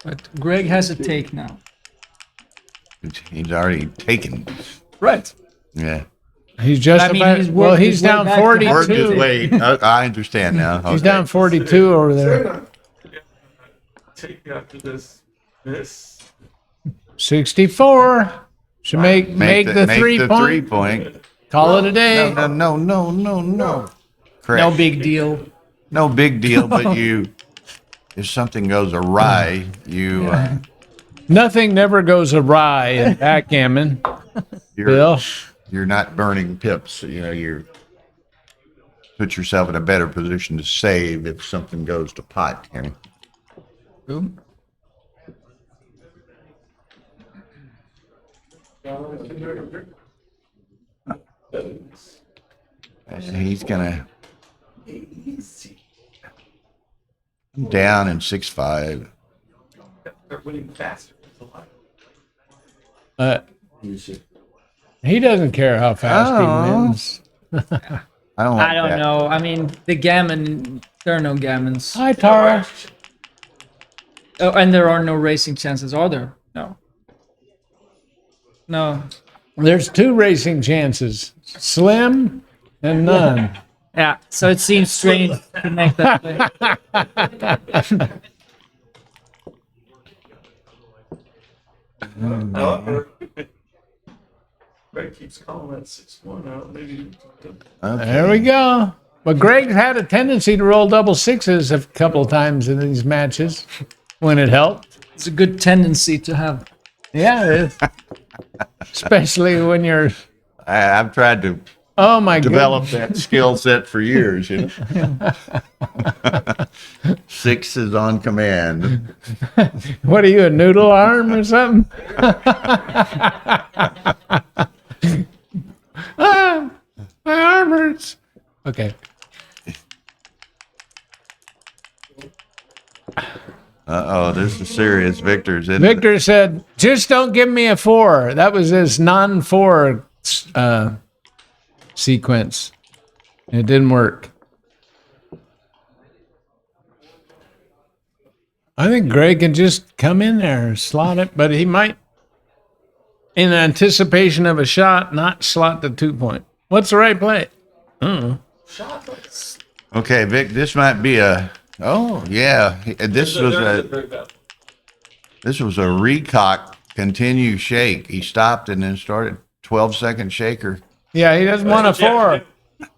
But Greg has a take now. He's already taken. Right. Yeah. He's justified. he's Well, worked he's his way down back to Worked his 42. way. I understand now. He's Okay. down 42 over there. Take after this. This. 64. Should make the 3 point. 3 point. Call it a day. No. Correct. No big deal. No big deal, but if something goes awry, Nothing never goes awry in backgammon. Bill. you're not burning pips. You put yourself in a better position to save if something goes to pot. Boom. And he's gonna down in 6-5. They're winning faster. It's a lot. He doesn't care how fast he Oh. wins. I don't. Like I don't that. know. I mean, the gammon, there are no gammons. Hi, Tara. Oh, and there are no racing chances, are there? No. No. There's 2 racing chances: slim and none. Yeah, so it seems strange to make that play. However, Greg keeps calling that 6-1 out. Maybe. Okay. There we go. But Greg had a tendency to roll double sixes a couple of times in these matches when it helped. It's a good tendency to have. Yeah, it is. Especially when you're. I've tried to Oh my develop that skill set for years. 6 is on command. What are you, a noodle arm or something? Ah, my arm hurts. Okay. This is serious. Victor's in. Victor said, just don't give me a 4. That was his non-4 sequence. It didn't work. I think Greg can just come in there and slot it, but he might, in anticipation of a shot, not slot the 2 point. What's the right play? Okay, Vic. This might be a. Oh yeah, this was a recock continue shake. He stopped and then started 12-second shaker. Yeah, he doesn't want a That's what you have to four. do.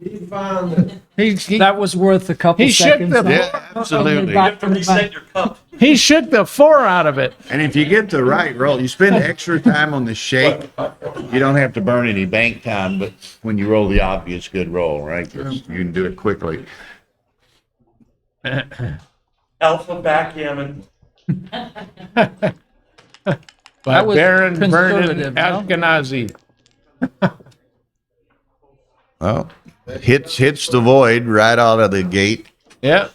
He found it. He, That was worth a couple He shook seconds. the- now. Yeah, absolutely. You have to reset your cup. he shook the four out of it. And if you get the right roll, you spend extra time on the shake. You don't have to burn any bank time, but when you roll the obvious good roll, right? You can do it quickly. Alpha backgammon. By was Baron Vernon conservative, no? Ashkenazi. Well, hits the void right out of the gate. Yep.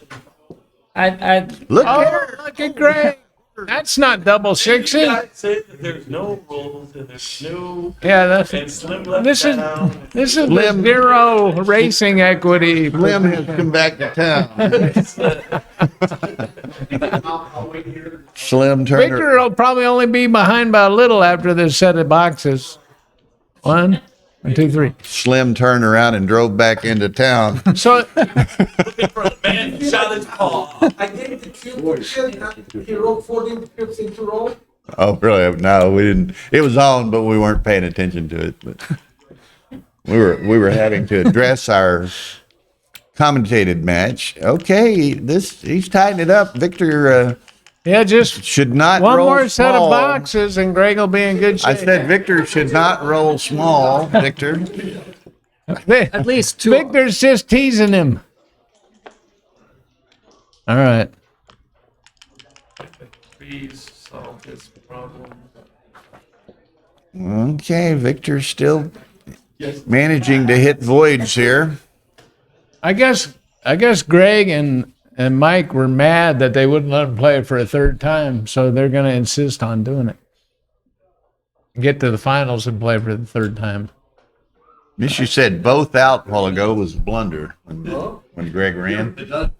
I Look Oh, there. look at Greg. That's not double You sixing. guys say that there's no rules and there's no Yeah, and Slim left this is town. this is the zero racing equity. Lim has come back to town. Slim Turner. Victor will probably only be behind by a little after this set of boxes. 1, 2, 3. Slim turned around and drove back into town. So Looking for the man who shot his paw. I gave the cue to Phil. He rolled 14 pips into roll. Oh, really? No, we didn't. It was on, but we weren't paying attention to it. But we were having to address our commentated match. Okay, he's tightened it up. Victor yeah, just should not one roll more set of small. boxes and Greg will be in good shape. I said Victor should not roll small. Victor. at least two. Victor's just teasing him. All right. Please solve this problem. Okay, Victor's still managing to hit voids here. I guess Greg and Mike were mad that they wouldn't let him play it for a third time, so they're going to insist on doing it. Get to the finals and play for the third time. Miss, you said both out a while ago was a blunder when Greg ran.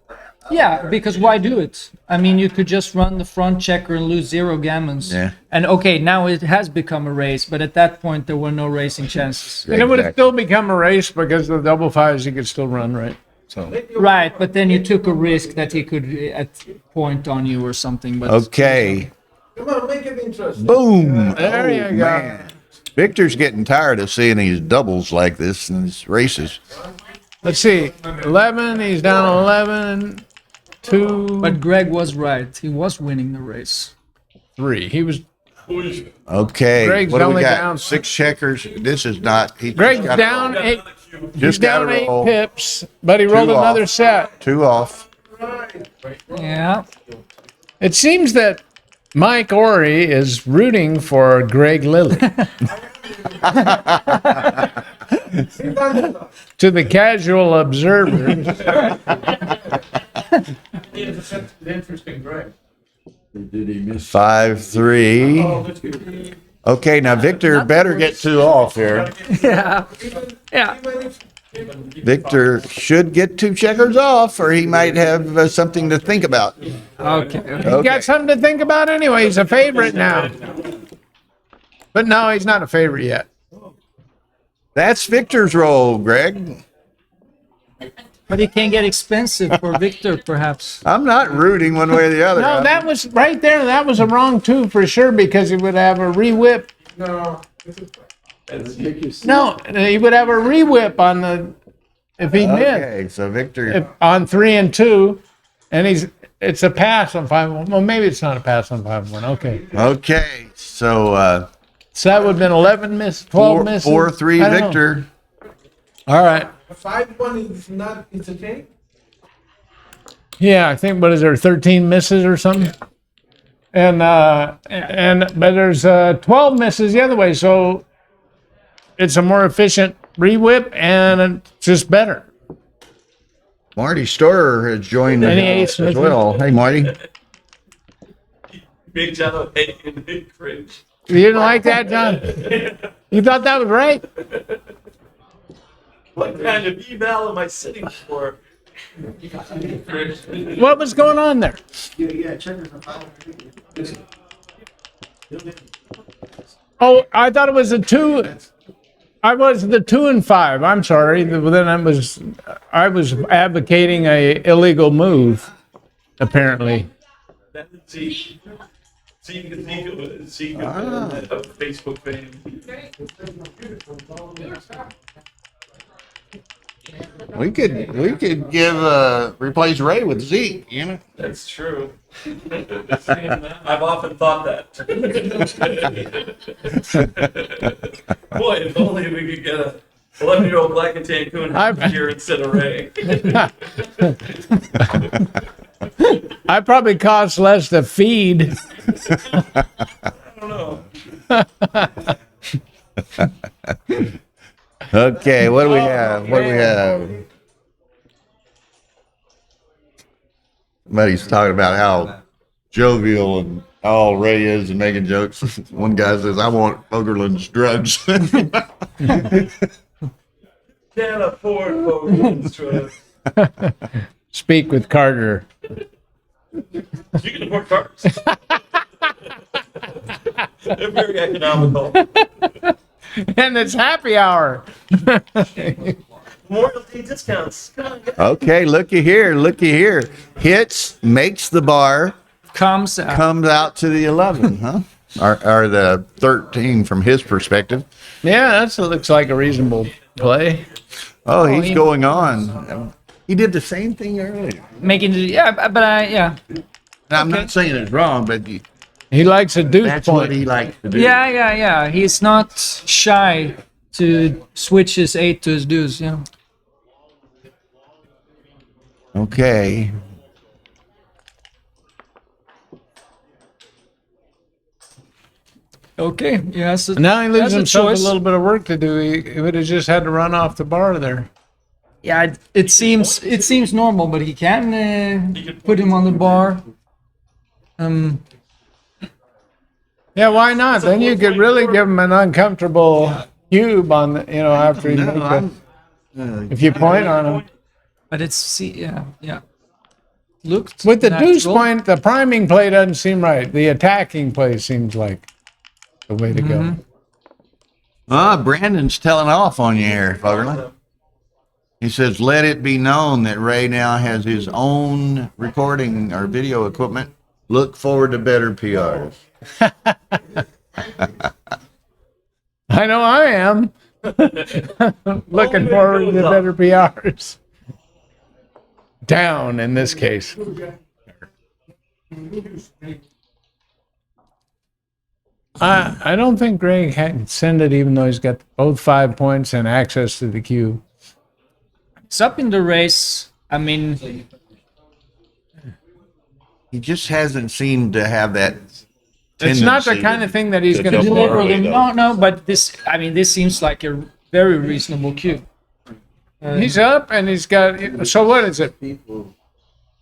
Yeah, because why do it? I mean, you could just run the front checker and lose 0 gammons. Yeah. And okay, now it has become a race, but at that point there were no racing chances. And it would have Exactly. still become a race because the double fives you could still run, right? So Right, but then you took a risk that he could point on you or something. But Okay. Come on, make it interesting. Boom. there you go. Man. Victor's getting tired of seeing these doubles like this in these races. Let's see. 11. He's down 11. 2, But Greg was right. He was winning the race. 3. He was. Okay. Greg's what do we only got? down- 6 checkers. This is not. He Greg's just gotta down roll. 8. Just He's down gotta 8 roll. pips, but he rolled 2 off. another set. 2 off. Yeah. It seems that Mike Ory is rooting for Greg Lilley. To the casual observer, Interesting, Greg. 5-3. Okay, now Victor better get 2 off here. Yeah. Yeah. Victor should get 2 checkers off, or he might have something to think about. Okay. he Okay. got something to think about anyway. He's a favorite now. But no, he's not a favorite yet. That's Victor's roll, Greg. But it can get expensive for Victor, perhaps. I'm not rooting one way or the other. No, that was right there. That was a wrong 2 for sure because he would have a re-whip. No, this is No, he would have a re-whip on the if he missed. Okay, so Victor. On 3 and 2, and it's a pass on 5-1. Well, maybe it's not a pass on 5-1. Okay, Okay, so so that would have been 11 misses, 12 misses. 4-3 I don't know. Victor. All right. 5-1 is not, it's okay? Yeah, I think what is there 13 misses or something, and but there's 12 misses the other way, so it's a more efficient re-whip and it's just better. Marty Storer has joined Any us ace as with well. Hey, Marty. Big John O'Hagan cringe. You didn't like that, John? You thought that was right? What kind of eval am I sitting for? What was going on there? Oh, I thought it was a 2. I was the 2 and 5. I'm sorry. Then I was advocating a illegal move, apparently. See, Facebook fame. We could give replace Ray with Zeke, you know. That's true. I've often thought that. Boy, if only we could get a 11-year-old black and tan coon here instead of Ray. I probably cost less to feed. I don't know. Okay, what do we have? What do we have? Somebody's talking about how jovial and all Ray is and making jokes. One guy says, "I want Ogerland's drugs." Can't afford Fogarty's drugs. Speak with Carter. You can afford cars. They're very economical. And it's happy hour. Memorial Day discounts. Come on, guys. Okay, looky here. Hits, makes the bar, Comes out. comes out to the 11, huh? Or the 13 from his perspective. Yeah, that looks like a reasonable play. Oh, he's going on. He did the same thing earlier. Making it, yeah. Now, I'm not saying it's wrong, but He likes a deuce that's point. what he likes to do. Yeah. He's not shy to switch his 8 to his deuce, yeah. Okay. Okay, yeah. So Now he leaves that's a himself a choice. little bit of work to do. He would have just had to run off the bar there. Yeah, it seems normal, but he can put him on the bar. Yeah, why not? Then you could really give him an uncomfortable cube on, after he makes it. If you point on him. But yeah. Looked With the deuce natural. point, the priming play doesn't seem right. The attacking play seems like the way to go. Brandon's telling off on you here, Fogerland. He says, "Let it be known that Ray now has his own recording or video equipment. Look forward to better PRs." I know I am. Looking forward to better PRs. Down in this case. I don't think Greg can send it, even though he's got both 5 points and access to the cube. It's up in the race. I mean, He just hasn't seemed to have that. It's not the tendency kind of thing that he's to going to double deliver early, them. No, but this seems like a very reasonable cue. He's up and he's got. So what is it?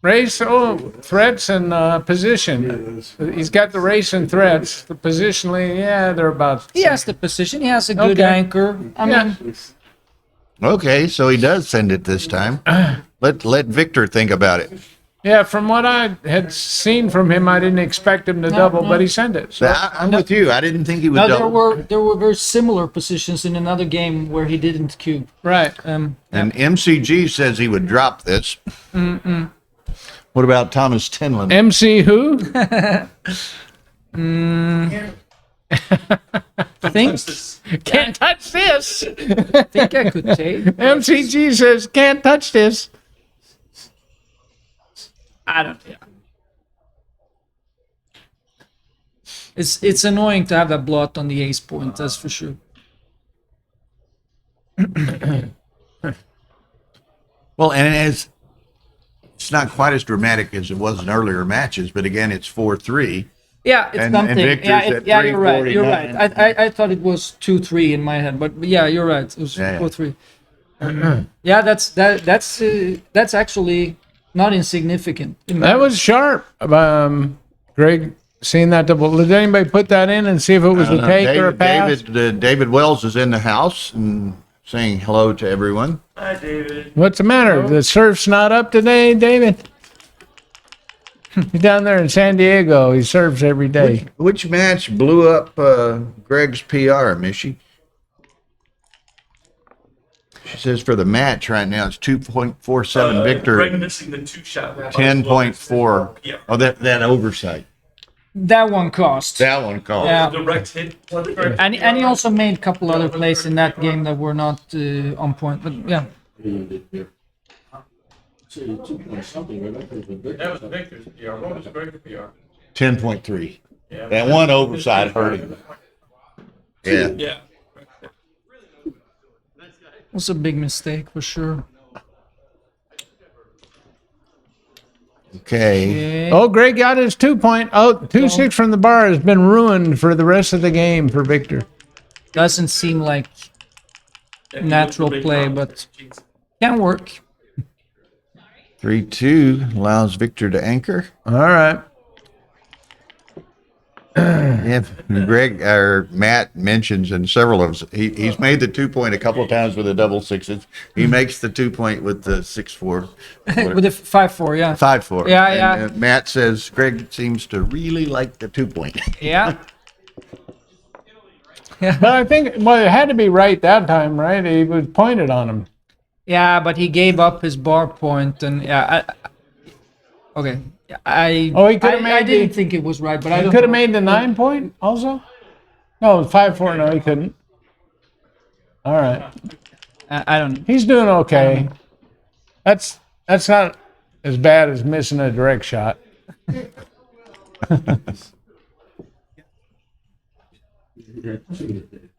Race, threats and position. He's got the race and threats. The positionally, they're about. He has the position. He has a good Okay. anchor. I Yeah. mean, Okay, so he does send it this time. Let Victor think about it. Yeah, from what I had seen from him, I didn't expect him to double, but he sent it. So I'm with you. I didn't think he would no, double. there were very similar positions in another game where he didn't cue. right. And MCG says he would drop this. What about Thomas Tinlin? MC who? Can't touch this. I think I could take. MCG says can't touch this. I don't. Yeah. It's annoying to have that blot on the ace point. That's for sure. Well, and it's not quite as dramatic as it was in earlier matches, but again, it's 4-3. Yeah, it's And something. Victor's Yeah, at you're right. You're right. 349. I thought it was 2-3 in my head, but yeah, you're right. It was Yeah. 4-3. Yeah, that's actually not insignificant. That was sharp. Greg, seeing that double. Did anybody put that in and see if it was a take or a pass? David Wells is in the house and saying hello to everyone. Hi, David. What's the matter? The surf's not up today, David? He's down there in San Diego. He surfs every day. Which match blew up Greg's PR, Mishy? She says for the match right now, it's 2.47 Greg Victor, missing the 2-shot. 10.4. Yeah. Oh, that oversight. That one cost. That one called. Yeah. Direct hit. And he also made a couple other plays in that game that were not on point. But yeah, That was Victor's PR. What was Greg's PR? 10.3. Yeah. That one overside hurt him. Yeah. Yeah. Was a big mistake for sure. Okay. Okay. Oh, Greg got his 2 point. Oh, 2-6 from the bar has been ruined for the rest of the game for Victor. Doesn't seem like natural play, but can work. 3-2 allows Victor to anchor. All right. Yeah, Greg or Matt mentions in several of us, he's made the 2 point a couple of times with the double sixes. He makes the 2 point with the 6-4, With the 5-4, yeah. 5-4. Yeah, And, yeah. Matt says Greg seems to really like the 2 point. Yeah. But I think, well, it had to be right that time, right? He was pointed on him. Yeah, but he gave up his bar point, and yeah. Okay. Oh, he could've I made didn't the- think it was right, but I He don't could have know. made the 9 point also? No, 5-4. No, he couldn't. All right. I don't know. He's doing okay. That's not as bad as missing a direct shot.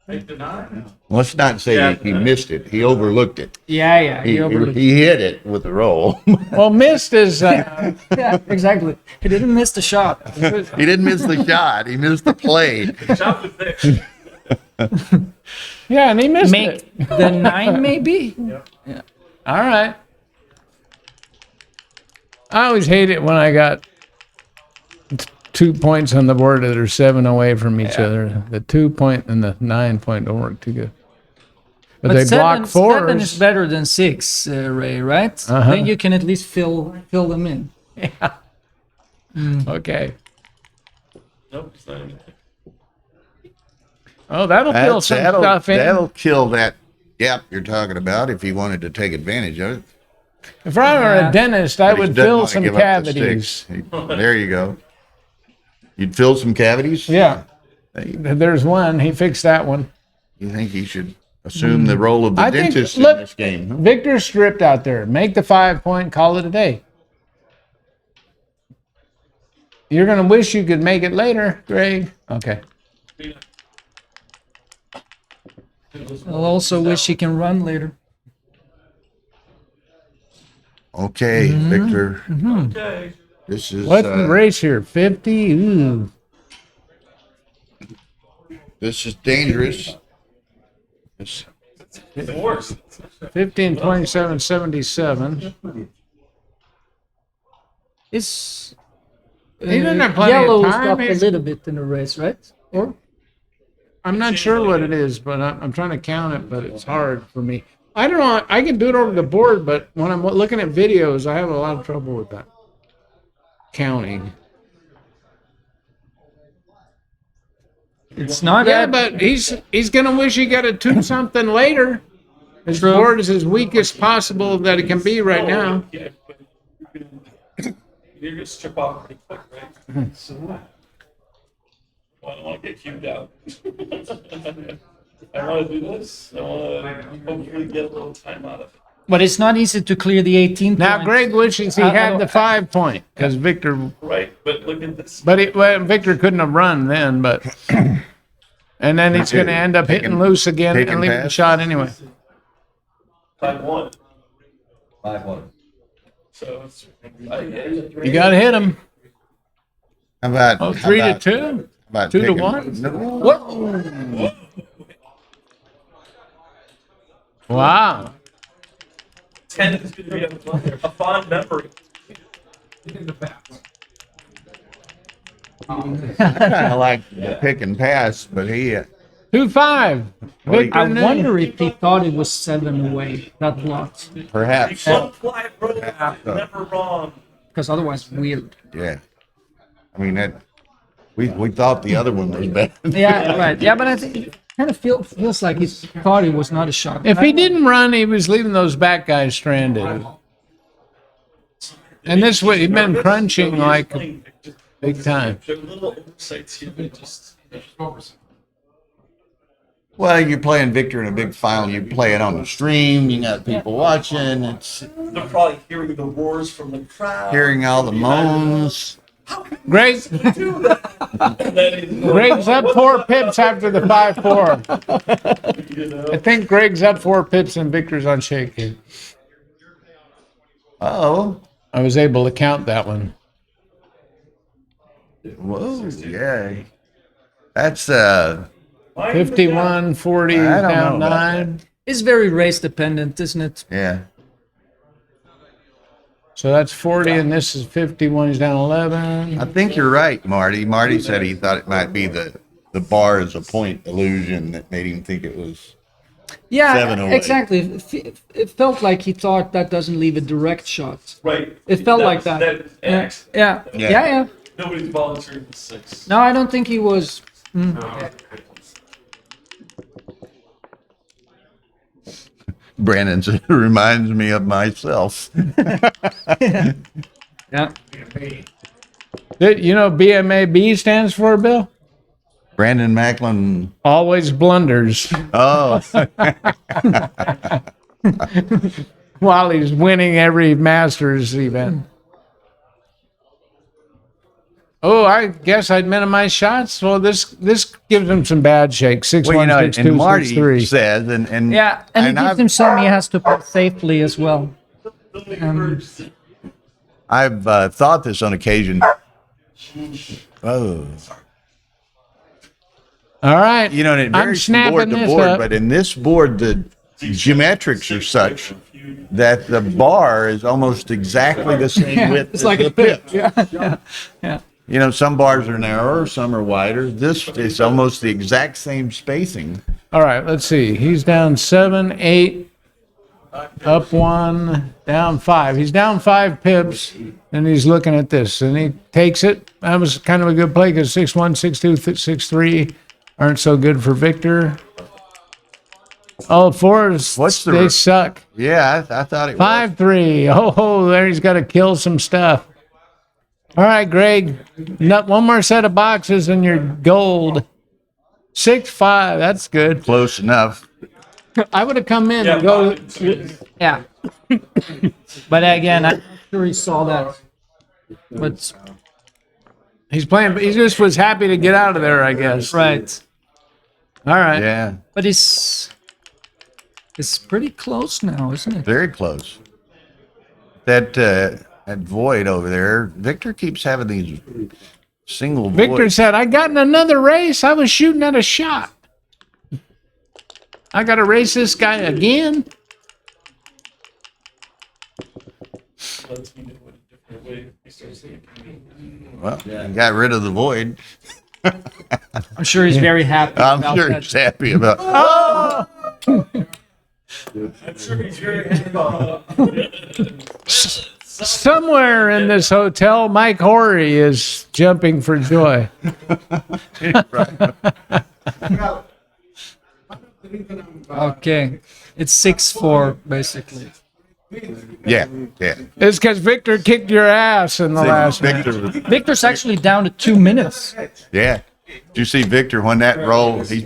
Take the 9. Let's not say he missed it. He overlooked it. Yeah. He, He overlooked. he hit it with the roll. Well, missed is Yeah, exactly. He didn't miss the shot. He didn't miss the shot. He missed the play. Shot was there. yeah, and he missed Make it. the 9 maybe? All right. I always hate it when I got 2 points on the board that are 7 away from each other. The 2 point and the 9 point don't work too good. But they block 7 is fours. better than 6, Ray, right? Uh-huh. Then you can at least fill them in. Okay. Nope, it's not even. Oh, that'll fill some stuff in. That'll kill that gap you're talking about if he wanted to take advantage of it. If I were Yeah. a dentist, I But he would doesn't fill wanna some give up the cavities. six. There you go. You'd fill some cavities? Yeah, You there's one. He fixed that one. think he should assume the role of the I think- dentist look- in this game? Huh? Victor's stripped out there. Make the 5 point, call it a day. You're going to wish you could make it later, Greg. Okay. I'll also wish he can run later. Okay, Victor. Okay. This is What's the race here? 50? Ooh. this is dangerous. This, It's worse. 15, 27, 77. Is He didn't have plenty of yellow is time. up a He's- little bit in the race, right? Or I'm not sure what it is, but I'm trying to count it, but it's hard for me. I don't know. I can do it over the board, but when I'm looking at videos, I have a lot of trouble with that. Counting. it's not Yeah, that. but he's gonna wish he got a 2 something later. His True. board is as weak as possible that it can be right now. Yeah, but you're gonna strip off pretty quick, right? So, well, I don't want to get cubed out. I want to do this. I want to hopefully get a little time out of it. But it's not easy to clear the 18 Now points. Greg wishes he I had don't- the 5 point because Victor, Right, but look at this. but Victor couldn't have run then. But and then he's going to end up hitting loose again taking and leaving the pass. shot anyway. 5-1. 5-1. So it's. You got to hit him. how about Oh, how 3 to about- 2. about 2 to taking- 1? No. What? Wow. 10 is going to be a fond memory. I like the pick and pass, but he 2-5. Victor I knew. wonder if he thought it was 7 away, that lot. perhaps One fly bro, never wrong. Because otherwise, weird. yeah. I mean that we thought the other one was better. Yeah, right. Yeah, but I think it kind of feels like he thought it was not a shot. If he didn't run, he was leaving those back guys stranded. And this way, he'd been crunching like big time. There are little oversights here that just. Well, you're playing Victor in a big final. You play it on the stream. You got people watching. It's They're probably hearing the roars from the crowd. hearing all the moans. Greg, Do that. Greg's up 4 pips after the 5-4. You know? I think Greg's up 4 pips and Victor's on shaking. Oh, I was able to count that one. whoa, yeah. That's 51, 40, I don't down know about 9. It's very race dependent, isn't it? yeah. So that's 40, and this is 51. He's down 11. I think you're right, Marty. Marty said he thought it might be the bar as a point illusion that made him think it was. Yeah, 7-08. exactly. It felt like he thought that doesn't leave a direct shot. Right. It felt like that. X. Yeah. Yeah. Yeah. Nobody's volunteering for 6. No, I don't think he was. Brandon said, it reminds me of myself. Yeah. You know BMAB stands for, Bill? Brandon Macklin. Always blunders Oh, while he's winning every Masters event. Oh, I guess I'd minimize shots. Well, this gives him some bad shakes. 6-1, well, you know, 6-2, and Marty 6-3. says, and Yeah, and it gives I've- him some he has to put safely as well. I've thought this on occasion. Oh, All right. you know, and it I'm varies from board snapping to this board, up. but in this board, the geometrics are such that the bar is almost exactly the same width It's as like the a pip. pip. Yeah. You know, some bars are narrower, some are wider. This is almost the exact same spacing. All right, let's see. He's down 7, 8, up 1, down 5. He's down 5 pips, and he's looking at this, and he takes it. That was kind of a good play because 6-1, 6-2, 6-3 aren't so good for Victor. Oh, 4s, What's the they re- suck. Yeah, I thought it was. 5-3. Oh, there he's got to kill some stuff. All right, Greg. One more set of boxes and you're gold. 6-5. That's good. Close enough. I would have come in Yeah, and go. Yeah. But again, I'm not sure he saw that. But He's playing. He just was happy to get out of there, I guess. right. All right. Yeah, But it's pretty close now, isn't it? very close. That void over there, Victor keeps having these single Victor voids. said, I got in another race. I was shooting at a shot. I got to race this guy again. Lets me do it a different way. He starts thinking. Well, he got rid of the void. I'm sure he's very happy I'm about sure that. he's happy about. I'm sure he's very happy about Somewhere in this hotel, Mike Horry is jumping for joy. Okay. It's 6-4, basically. Yeah, yeah. It's because Victor kicked your ass in the last match. Victor, Victor's actually down to 2 minutes. yeah. Did you see Victor when that roll? He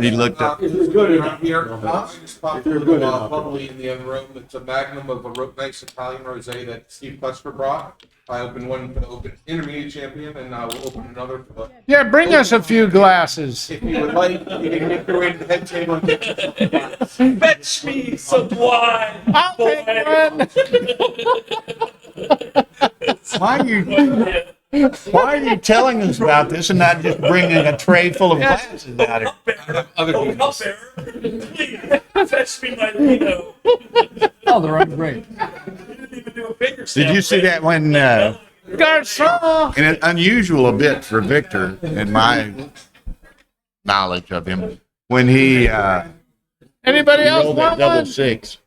looked up. If you're good enough here, if you're good enough, bubbly in the other room, it's a magnum of a nice Italian rosé that Steve Cluster brought. I opened one for the Open Intermediate Champion, and I will open another for the. Yeah, bring us a few glasses. If you would like, you can make your way to the head table. fetch me some wine. I'll take one. Why are you telling us about this and not just bringing a tray full of glasses out here? Up there. Please, fetch me my vino. Oh, they're on great. You didn't even do a finger Did you see that when? Garçon. And it's unusual a bit for Victor, in my knowledge of him, when he Anybody else rolled that want double one? six.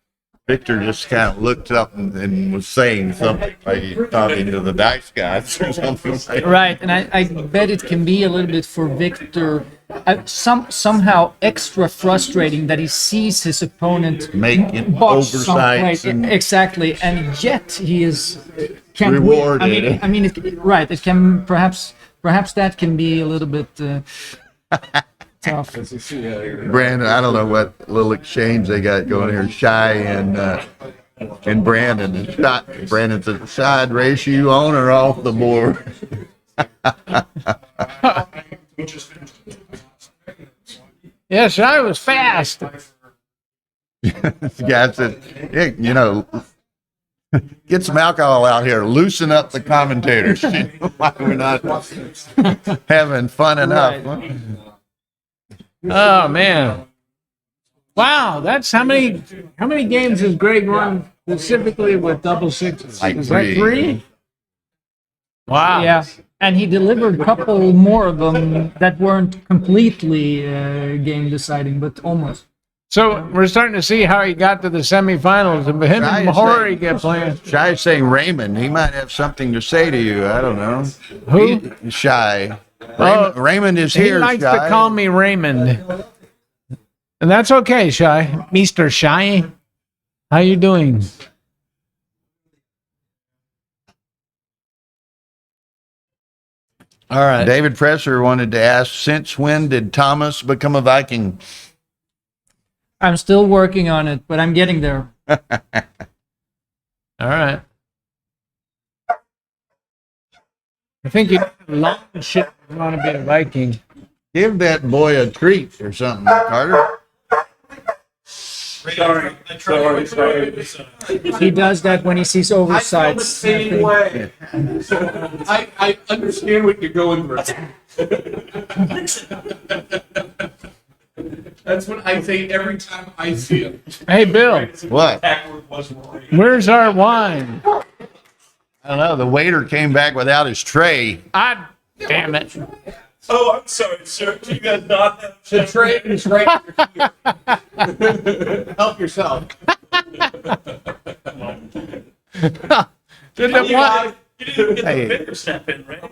Victor just kind of looked up and was saying something, like he talking to the dice guys or something like that. Right, and I bet it can be a little bit for Victor somehow extra frustrating that he sees his opponent Making botch some oversights play. and Exactly, and yet he is can Rewarded. I mean, right. It can perhaps that can be a little bit tough. Brandon, I don't know what little exchange they got going here. Shy and Brandon. Brandon said, Shy, I'd race you on or off the board. Yes, I was fast. The guy said, hey, you know, get some alcohol out here. Loosen up the commentators. Why we're not having fun enough. Right. Oh man! Wow, that's how many games has Greg won specifically with double sixes? Like Is that three. 3? Wow. Yeah, and he delivered a couple more of them that weren't completely game deciding, but almost. So we're starting to see how he got to the semifinals, and him and Rory get playing. Shy saying Raymond. He might have something to say to you. I don't know. Who? Shy. Oh, Raymond is He here, likes Shy. to call me Raymond, and that's okay, Shy. Mr. Shy, how you doing? All right. David Presser wanted to ask, since when did Thomas become a Viking? I'm still working on it, but I'm getting there. All right. I think you long shit want to be a Viking. Give that boy a treat or something, Carter. Sorry. He does that when he sees oversights. I understand what you're going through. That's what I say every time I see him. Hey, Bill, What? Backward wasn't right. where's our wine? I don't know. The waiter came back without his tray. Damn it. Oh, I'm sorry, sir. Do you guys not have The tray is right here. Help yourself. Did the wine, You didn't even get Hey. the finger snap in, right?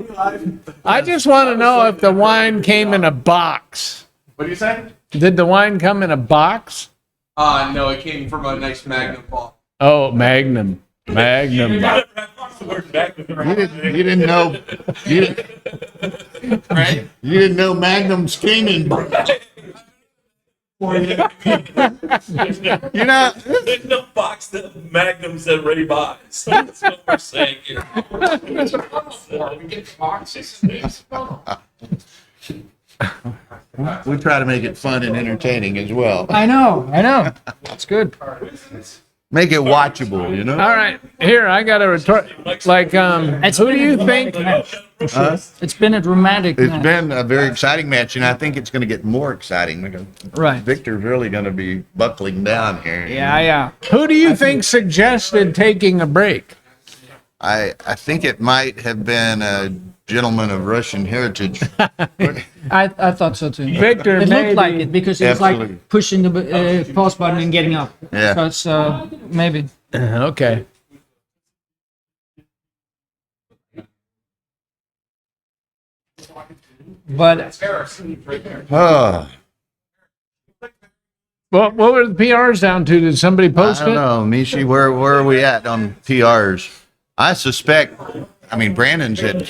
I just want to know if the wine came in a box. What do you say? Did the wine come in a box? No, it came from a nice Magnum ball. Oh, Magnum. Magnum. You never have the word back with You didn't know. Right? You didn't know Magnum's came in. You know. There's no box that Magnum's that ready buys. That's what we're saying here. We get boxes. We try to make it fun and entertaining as well. I know. It's good. Make it watchable, you know? All right, here, I got a retort. Like, It's who do been you a think? dramatic match. It's been a dramatic It's match. been a very exciting match, and I think it's going to get more exciting. Because Right. Victor's really going to be buckling down here. Yeah. Who do you think suggested taking a break? I think it might have been a gentleman of Russian heritage. I thought so too. Victor, It maybe. looked like it because he was Absolutely. like pushing the pause button and getting up. Yeah. So maybe. Okay. But Oh, What were the PRs down to? Did somebody I post don't it? know, Mishi, where are we at on PRs? I suspect, Brandon's had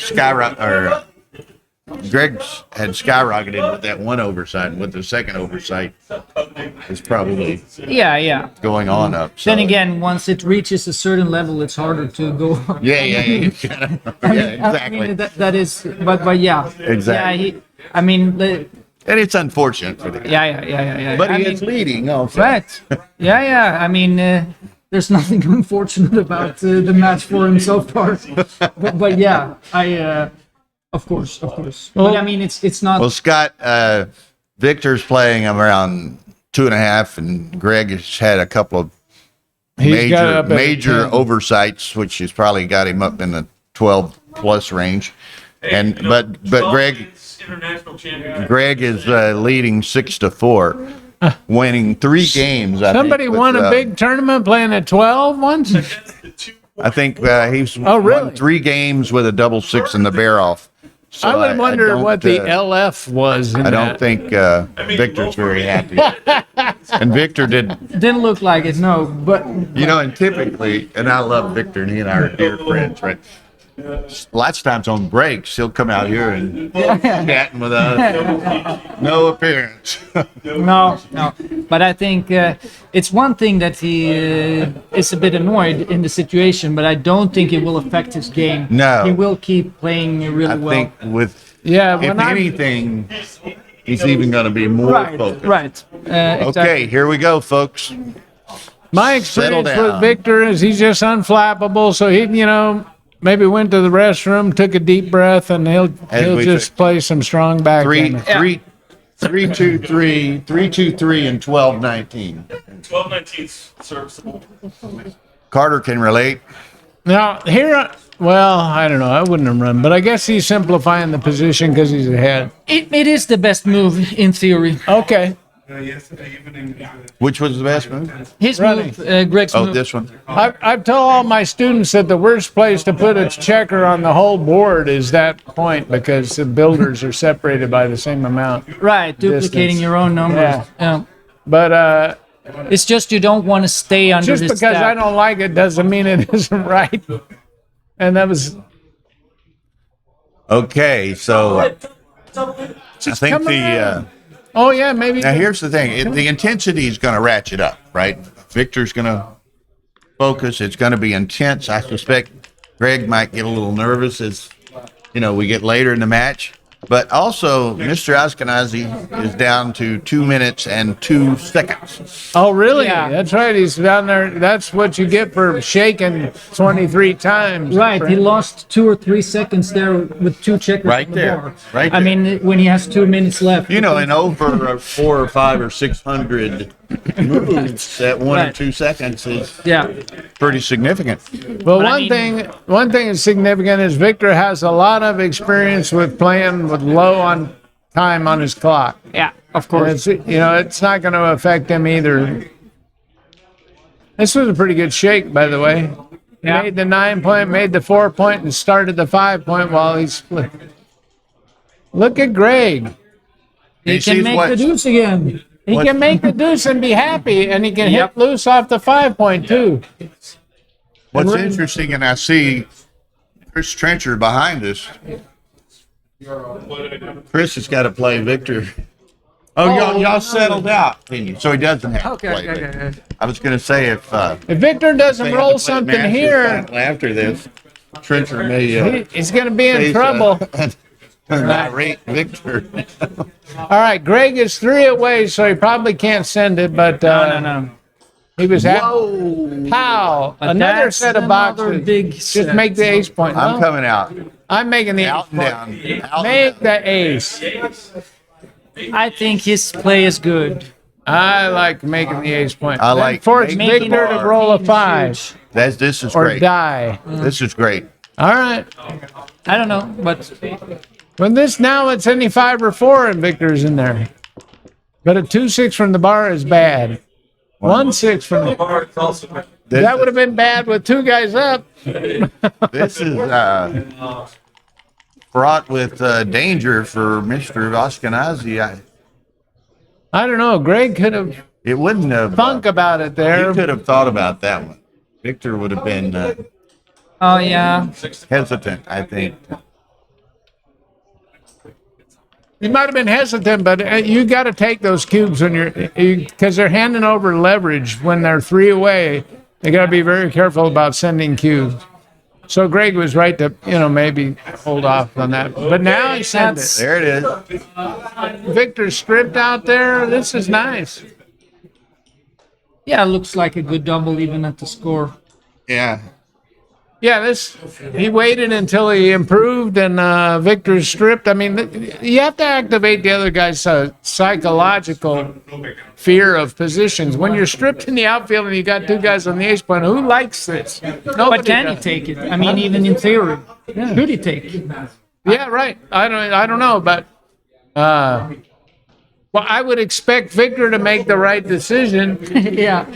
Greg's had skyrocketed with that one oversight, and with the second oversight is probably yeah. going on up. So. Then again, once it reaches a certain level, it's harder to go up. Yeah, yeah, I mean, exactly. that is, but yeah. Exactly. Yeah, And it's unfortunate for the guy. yeah. But I he mean, is leading also. right. Yeah. I mean, there's nothing unfortunate about the match for him so far. But yeah, of course. But I mean, it's not. Well, Scott, Victor's playing around 2.5, and Greg has had a couple of He's got it up at major 10. oversights, which has probably got him up in the 12 plus range. And You know, but 12 Greg is international champion. Greg is leading 6-4, winning 3 games. I Somebody think, won with, a big tournament playing at 12 once? That's the 2 I think he's really? won 3 games with a double 6 in the bear off. So I would wonder don't, what the uh, LF was. In I don't that. think Victor's very happy. And Victor Didn't look like it, no. But and typically, and I love Victor, and he and I are dear friends, right? lots of times on breaks, he'll come out here and chatting with us. No appearance. No. But I think it's one thing that he is a bit annoyed in the situation, but I don't think it will affect his game. No. He will keep playing really I well. think Yeah, if anything, he's even going to be more focused. Right. Okay, Exactly. here we go, folks. My Settle experience down. with Victor is he's just unflappable. So he, maybe went to the restroom, took a deep breath, and he'll we just say. play some strong backgammon. 3-2-3, 3-2-3, and 12-19. 12-19's serviceable. Carter can relate. Now here, well, I don't know. I wouldn't have run, but I guess he's simplifying the position because he's ahead. It is the best move in theory. Okay. Which was the best move? His Running. move, Greg's Oh, move. this one. I've told all my students that the worst place to put a checker on the whole board is that point because the builders are separated by the same amount. Right, duplicating Distance. your own numbers. Yeah. But It's just you don't want to stay under just his because I stack. don't like it doesn't mean it isn't right. And that was Okay, so I think come the oh yeah, maybe now here's the thing: the intensity is going to ratchet up, right? Victor's going to focus. It's going to be intense. I suspect Greg might get a little nervous as we get later in the match. But also, Mr. Ashkenazi is down to 2 minutes and 2 seconds. Oh, really? Yeah. That's right. He's down there. That's what you get for shaking 23 times. Right, he lost 2 or 3 seconds there with 2 checkers Right on the there, board. right I there. mean, when he has 2 minutes left. And over 400 or 500 or 600 moves at 1 or Right. 2 seconds is Yeah. pretty significant. Well, But I one thing is significant is Victor has a lot of experience with playing with low on time on his clock. Yeah, of And course. it's not going to affect him either. This was a pretty good shake, by the way. Yeah. Made the 9 point, made the 4 point, and started the 5 point while he split. Look at Greg. He sees can make what- the deuce again. He What- can make the deuce and be happy, and he can Yep. hit loose off the 5 point too. What's interesting, and I see Chris Trencher behind us. Chris has got to play Victor. Oh, y'all settled out, didn't you? So he doesn't have to play Victor. I was going to say if If Victor doesn't they roll have to play something Masters here, final after this, Trencher may he's going to be in face, trouble. an irate Victor. All right, Greg is 3 away, so he probably can't send it, but No. he was at Whoa! Pow. But Another that's set of another boxes. big Just set. make the ace point. I'm No, coming out. I'm making the Out ace and point. down. Out Make and down. the ace. I think his play is good. I like making the ace point. I Then like force making Victor the to roll a 5 This is or great. die. This is great. All right. I don't know, but When this now it's any 5 or 4 and Victor's in there. But a 2-6 from the bar is bad. 1-6 from the Bar is also This, that would have been bad with 2 guys up. this is fraught with danger for Mr. Ashkenazi. I don't know. Greg could have It wouldn't have. thunk about it He there. could have thought about that one. Victor would have been oh yeah, hesitant, I think. He might have been hesitant, but you got to take those cubes when because they're handing over leverage when they're 3 away. They got to be very careful about sending cubes. So Greg was right to maybe hold off on that. But now he sent it. There it is. Victor stripped out there. This is nice. yeah, looks like a good double even at the score. Yeah. Yeah, he waited until he improved and Victor stripped. I mean, you have to activate the other guy's psychological fear of positions. When you're stripped in the outfield and you got 2 guys on the ace point, who likes this? Nobody But can he does. take it? I mean, even in theory, could he take it? Yeah, right. I don't know, but well, I would expect Victor to make the right decision. Yeah,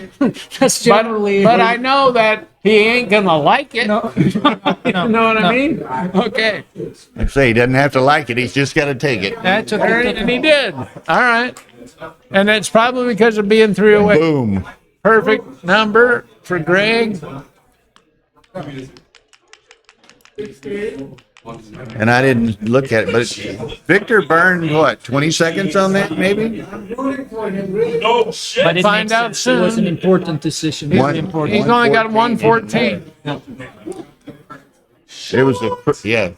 that's generally. But I know that he ain't gonna like it. no, You know what I mean? Okay. I say he doesn't have to like it. He's just got to take it. That's All right, and he did. All right. And it's probably because of being 3 away. Boom. Perfect number for Greg. And I didn't look at it, but Victor burned what, 20 seconds on that, maybe? No shit. But it Find makes out sense. It was an soon. important decision. One- Very important. He's only got 114. It was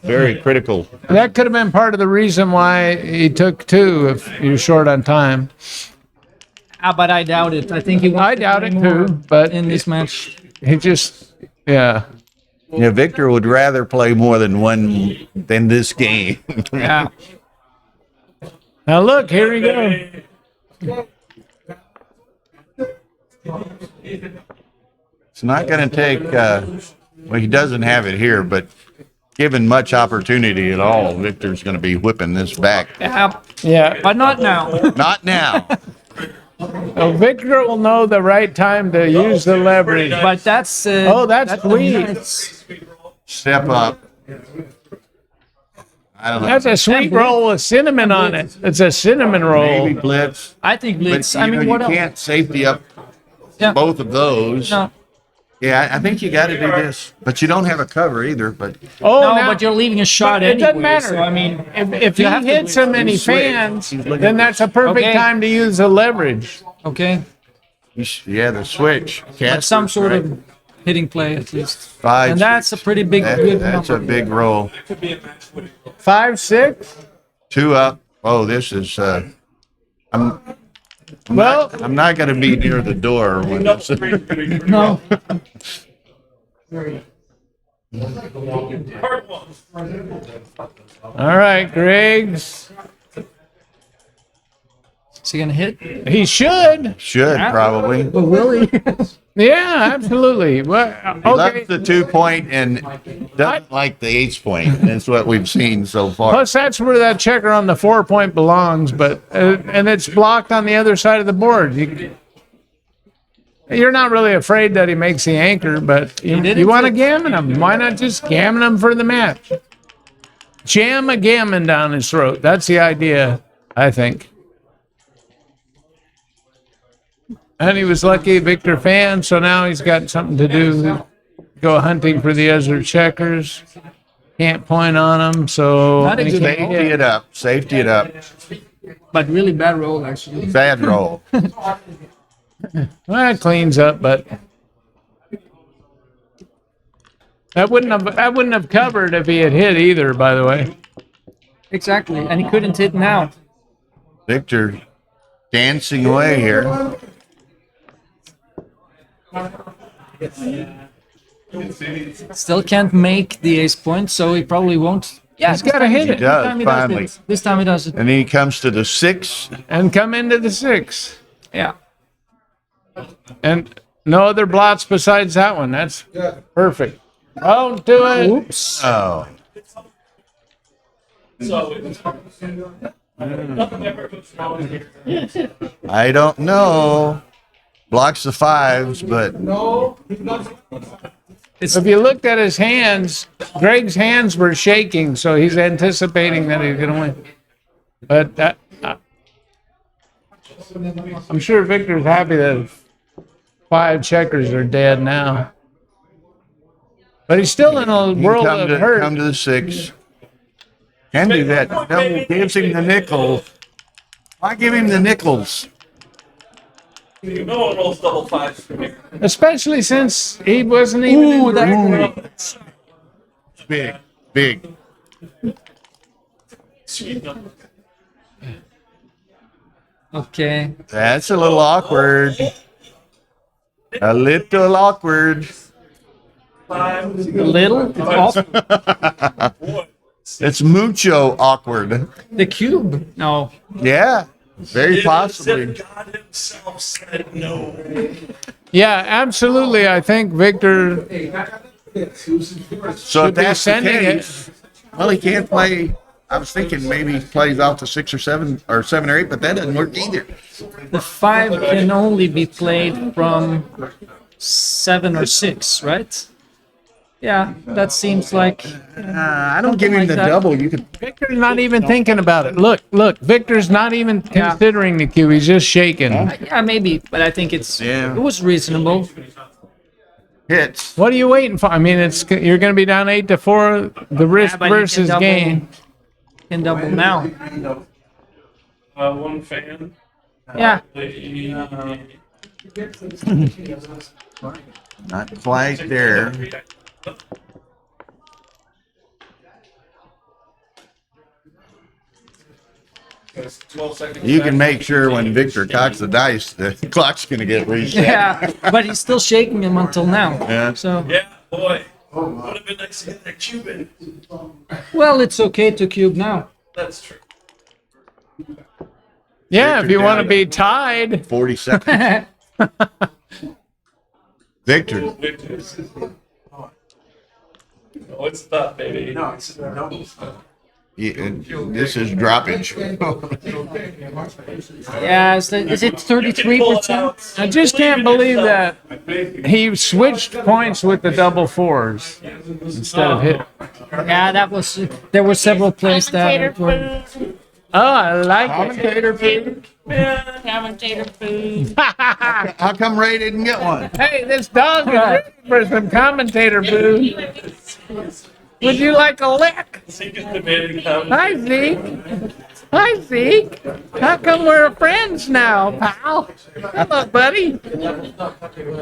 very critical. That could have been part of the reason why he took 2 if you're short on time. But I doubt it. I think he wants I to doubt play it more too, but in this match. he just, yeah. Yeah, Victor would rather play more than this game. Yeah. Now look, here we go. It's not going to take, well, he doesn't have it here, but given much opportunity at all, Victor's going to be whipping this back. Yeah. Yeah. But not now. Not now. So Victor will know the right time to use the leverage. But that's. Oh, that's sweet. nice. Step up. I don't know. That's a sweet roll with cinnamon on it. It's a cinnamon roll. Maybe blitz. I think But Blitz. you I know, mean, what you else? can't safety up Yeah. both of those. No. Yeah, I think you got to do this, but you don't have a cover either. But Oh, No, now, but you're leaving a shot it anyway. doesn't matter. So, I mean, if he you have to hits him and he He's switched. fans, He's looking- then that's a perfect Okay. time to use the leverage. okay. yeah, the switch. But some sort of hitting play at least. Five. And that's a pretty big, good That's a number. big roll. 5, 6. 2 up. Oh, this is. Well, I'm not going to be near the door when this. No. all right, Griggs. Is he gonna hit? He should. Should probably. But will he? Yeah, absolutely. Well, He okay. loves the 2 point and doesn't like the ace point. That's what we've seen so far. Plus, that's where that checker on the 4 point belongs, but and it's blocked on the other side of the board. You're not really afraid that he makes the anchor, but you didn't want to say- gammon him. Why not just gammon him for the match? Jam a gammon down his throat. That's the idea, I think. And he was lucky, Victor fan, so now he's got something to do. Go hunting for the other checkers. Can't point on him, so Not a he good can't roll. hit. Safety it up. Safety it up. But really bad roll, actually. Bad roll. Well, it cleans up, but that wouldn't have covered if he had hit either. By the way, Exactly. And he couldn't hit now. Victor dancing away here. Still can't make the ace point, so he probably won't. Yeah, He's gotta hit it. This time he does finally. it. This time he does it. And then he comes to the 6. and come into the 6, Yeah. and no other blots besides that one. That's perfect. Don't do it. Oops. Oh. So nothing ever goes wrong here. I don't know. Blocks the 5s, but If you looked at his hands, Greg's hands were shaking, so he's anticipating that he's going to win. But I'm sure Victor's happy that 5 checkers are dead now. But he's still in a he can world come of to, hurt. come to the 6. Can do that. No, gives him the nickel. Why give him the nickels? No one rolls double 5s from here. Especially since he wasn't even Ooh, in that's group. Big, big. Sweet number. Okay. That's a little awkward. A little awkward. A little. It's awful. It's mucho awkward. The cube. No. Yeah, very possibly. God himself said no. Yeah, absolutely. I think Victor So if be that's the sending it. case, well, he can't play. I was thinking maybe he plays out to 6 or 7 or 7 or 8, but that doesn't work either. The 5 can only be played from 7 or 6, right? Yeah, that seems like. I don't give him like the that. double. You could. Victor's not even thinking about it. Look, Victor's not even considering the cue. He's just shaking. Yeah, maybe, but I think Yeah. it was reasonable. hits. What are you waiting for? I mean, you're going to be down 8-4. The risk but you can versus double. gain. Can double now. One fan. Yeah. Not quite there. It's 12 seconds. You can make sure when Victor cocks the dice, the clock's going to get reset. Yeah, but he's still shaking him until now. Yeah. So, Yeah, boy. Would have been nice to get that Cuban. well, it's okay to cube now. That's true. Yeah, if Victor you want to down be tied. 40 seconds. Victor. Oh, it's tough, baby. No, it's no. This is droppage. Yeah, is it 33%? I just can't believe that he switched points with the double fours instead of hit. Yeah, that was. There were several plays Commentator that were. food. Oh, I like it. Commentator food. Commentator food. How come Ray didn't get one? Hey, this dog is ready for some commentator food. Would you like a lick? Zeke is demanding comments. Hi, Zeke. Hi, Zeke. How come we're friends now, pal? Hello, buddy.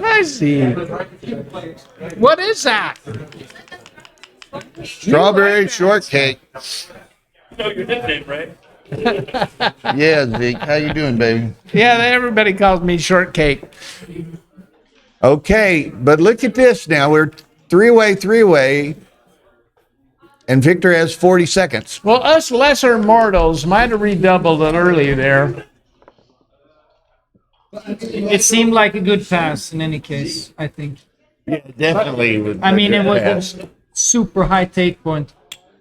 Hi, Zeke. What is that? Strawberry shortcake. You know your nickname, right? Yeah, Zeke. How you doing, baby? Yeah, everybody calls me Shortcake. Okay, but look at this now. We're three-way, and Victor has 40 seconds. Well, us lesser mortals might have redoubled it early there. It seemed like a good pass in any case, I think. Yeah, definitely. I mean, it was a super high take point.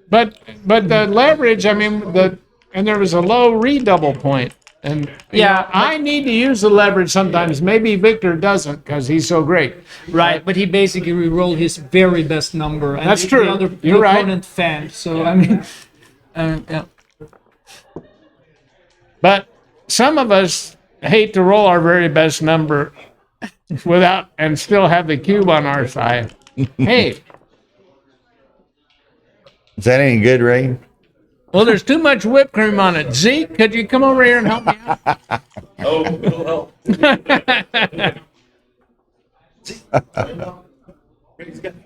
But the leverage, I mean, and there was a low redouble point. And Yeah, I need to use the leverage sometimes. Maybe Victor doesn't because he's so great. Right, but he basically re-rolled his very best number. And That's the true. Other, You're the right. opponent fan. So I mean, yeah. But some of us hate to roll our very best number without and still have the cube on our side. Hey, Is that any good, Ray? well, there's too much whipped cream on it. Zeke, could you come over here and help me out? Oh, it'll help.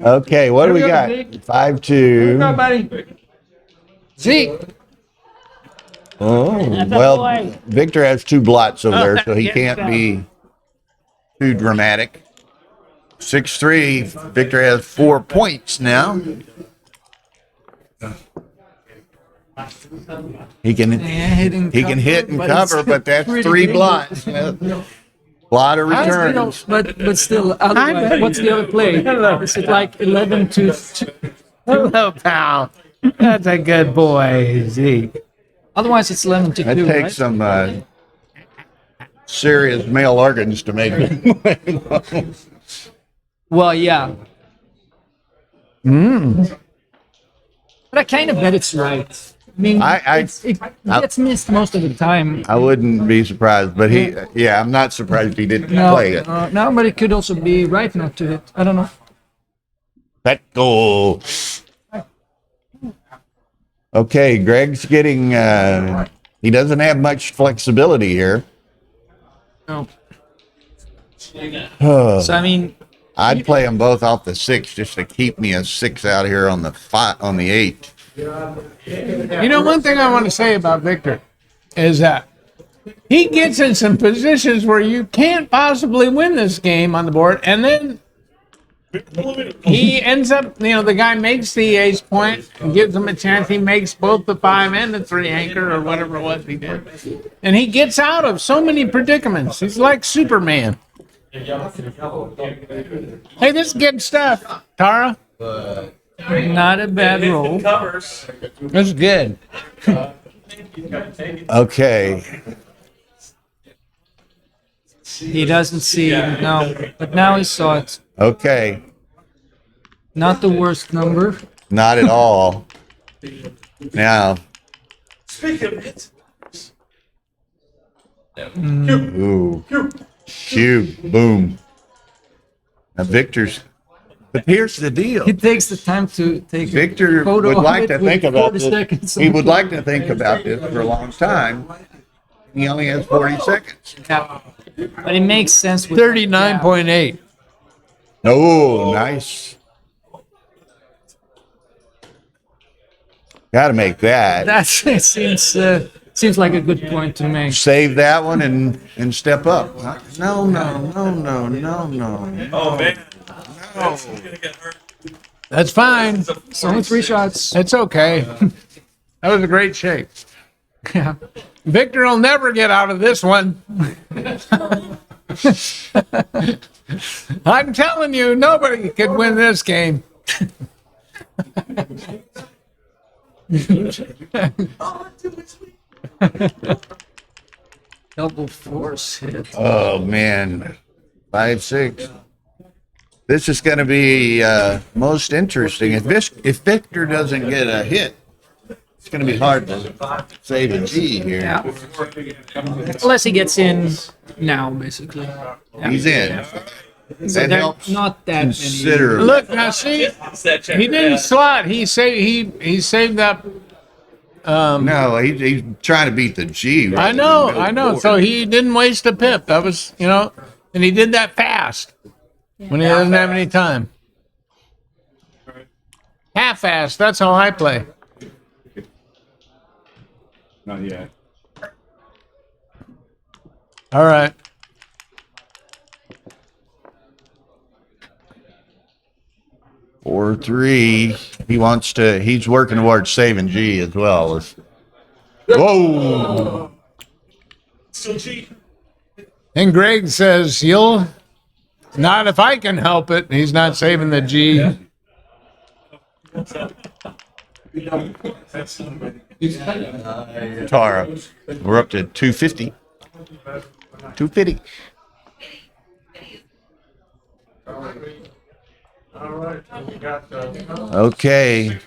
Okay, what do we Here we go, got? Zeke. 5-2. Come on, buddy. Zeke. Oh, well, Victor has two blots over there, so he can't be too dramatic. 6-3. Victor has 4 points now. He can hit and cover, but that's 3 blots. Lot of returns. But still, what's the other play? Is it like 11-2? Hello, pal. That's a good boy, Zeke. Otherwise, it's 11-2, That takes right? some serious male organs to make it. Well, yeah. But I kind of bet it's right. I mean, it gets missed most of the time. I wouldn't be surprised, but I'm not surprised he didn't play it. No, but it could also be right not to hit. I don't know. Let go. Okay, Greg's getting, he doesn't have much flexibility here. No. So, I mean, I'd play them both off the 6 just to keep me a 6 out here on the 8. You know, one thing I want to say about Victor is that he gets in some positions where you can't possibly win this game on the board, and then he ends up, the guy makes the ace point and gives him a chance. He makes both the 5 and the 3 anchor or whatever it was he did. And he gets out of so many predicaments. He's like Superman. Hey, this is good stuff, Tara. not a bad roll. Covers. That's good. Okay. He doesn't see it now, but now he saw it. Okay. Not the worst number. Not at all. Now, Speaking of it, ooh. Cube. Boom. Now, Victor's But here's the deal. He takes the time to take Victor a photo would of like it to with think about 40 this. seconds. He would like to think about this for a long time. He only has 40 seconds. Yeah. But it makes sense with 39.8. Oh, nice. Got to make that. That seems like a good point to make. Save that one and step up. No. Oh man. No. He's gonna get hurt. That's fine. It's only 3 shots. It's okay. That was a great shake. Yeah. Victor will never get out of this one. I'm telling you, nobody could win this game. Double force hit. Oh, man. 5-6. This is going to be most interesting. If Victor doesn't get a hit, it's going to be hard to save a G here. Yeah. Unless he gets in now, basically. Yeah. He's in. So That there are helps not that many. considerably. Look, now see, It's that check. he didn't slot. He saved up. No, he's trying to beat the G. I rather know, than I go know. forward. So he didn't waste a pip. That was, and he did that fast when he doesn't have any time. Half fast. That's how I play. Not yet. All right. Or 3. He's working towards saving G as well. Whoa! Still cheat. And Greg says, not if I can help it. He's not saving the G. Tara, we're up to 250. 250. All right. We got Okay.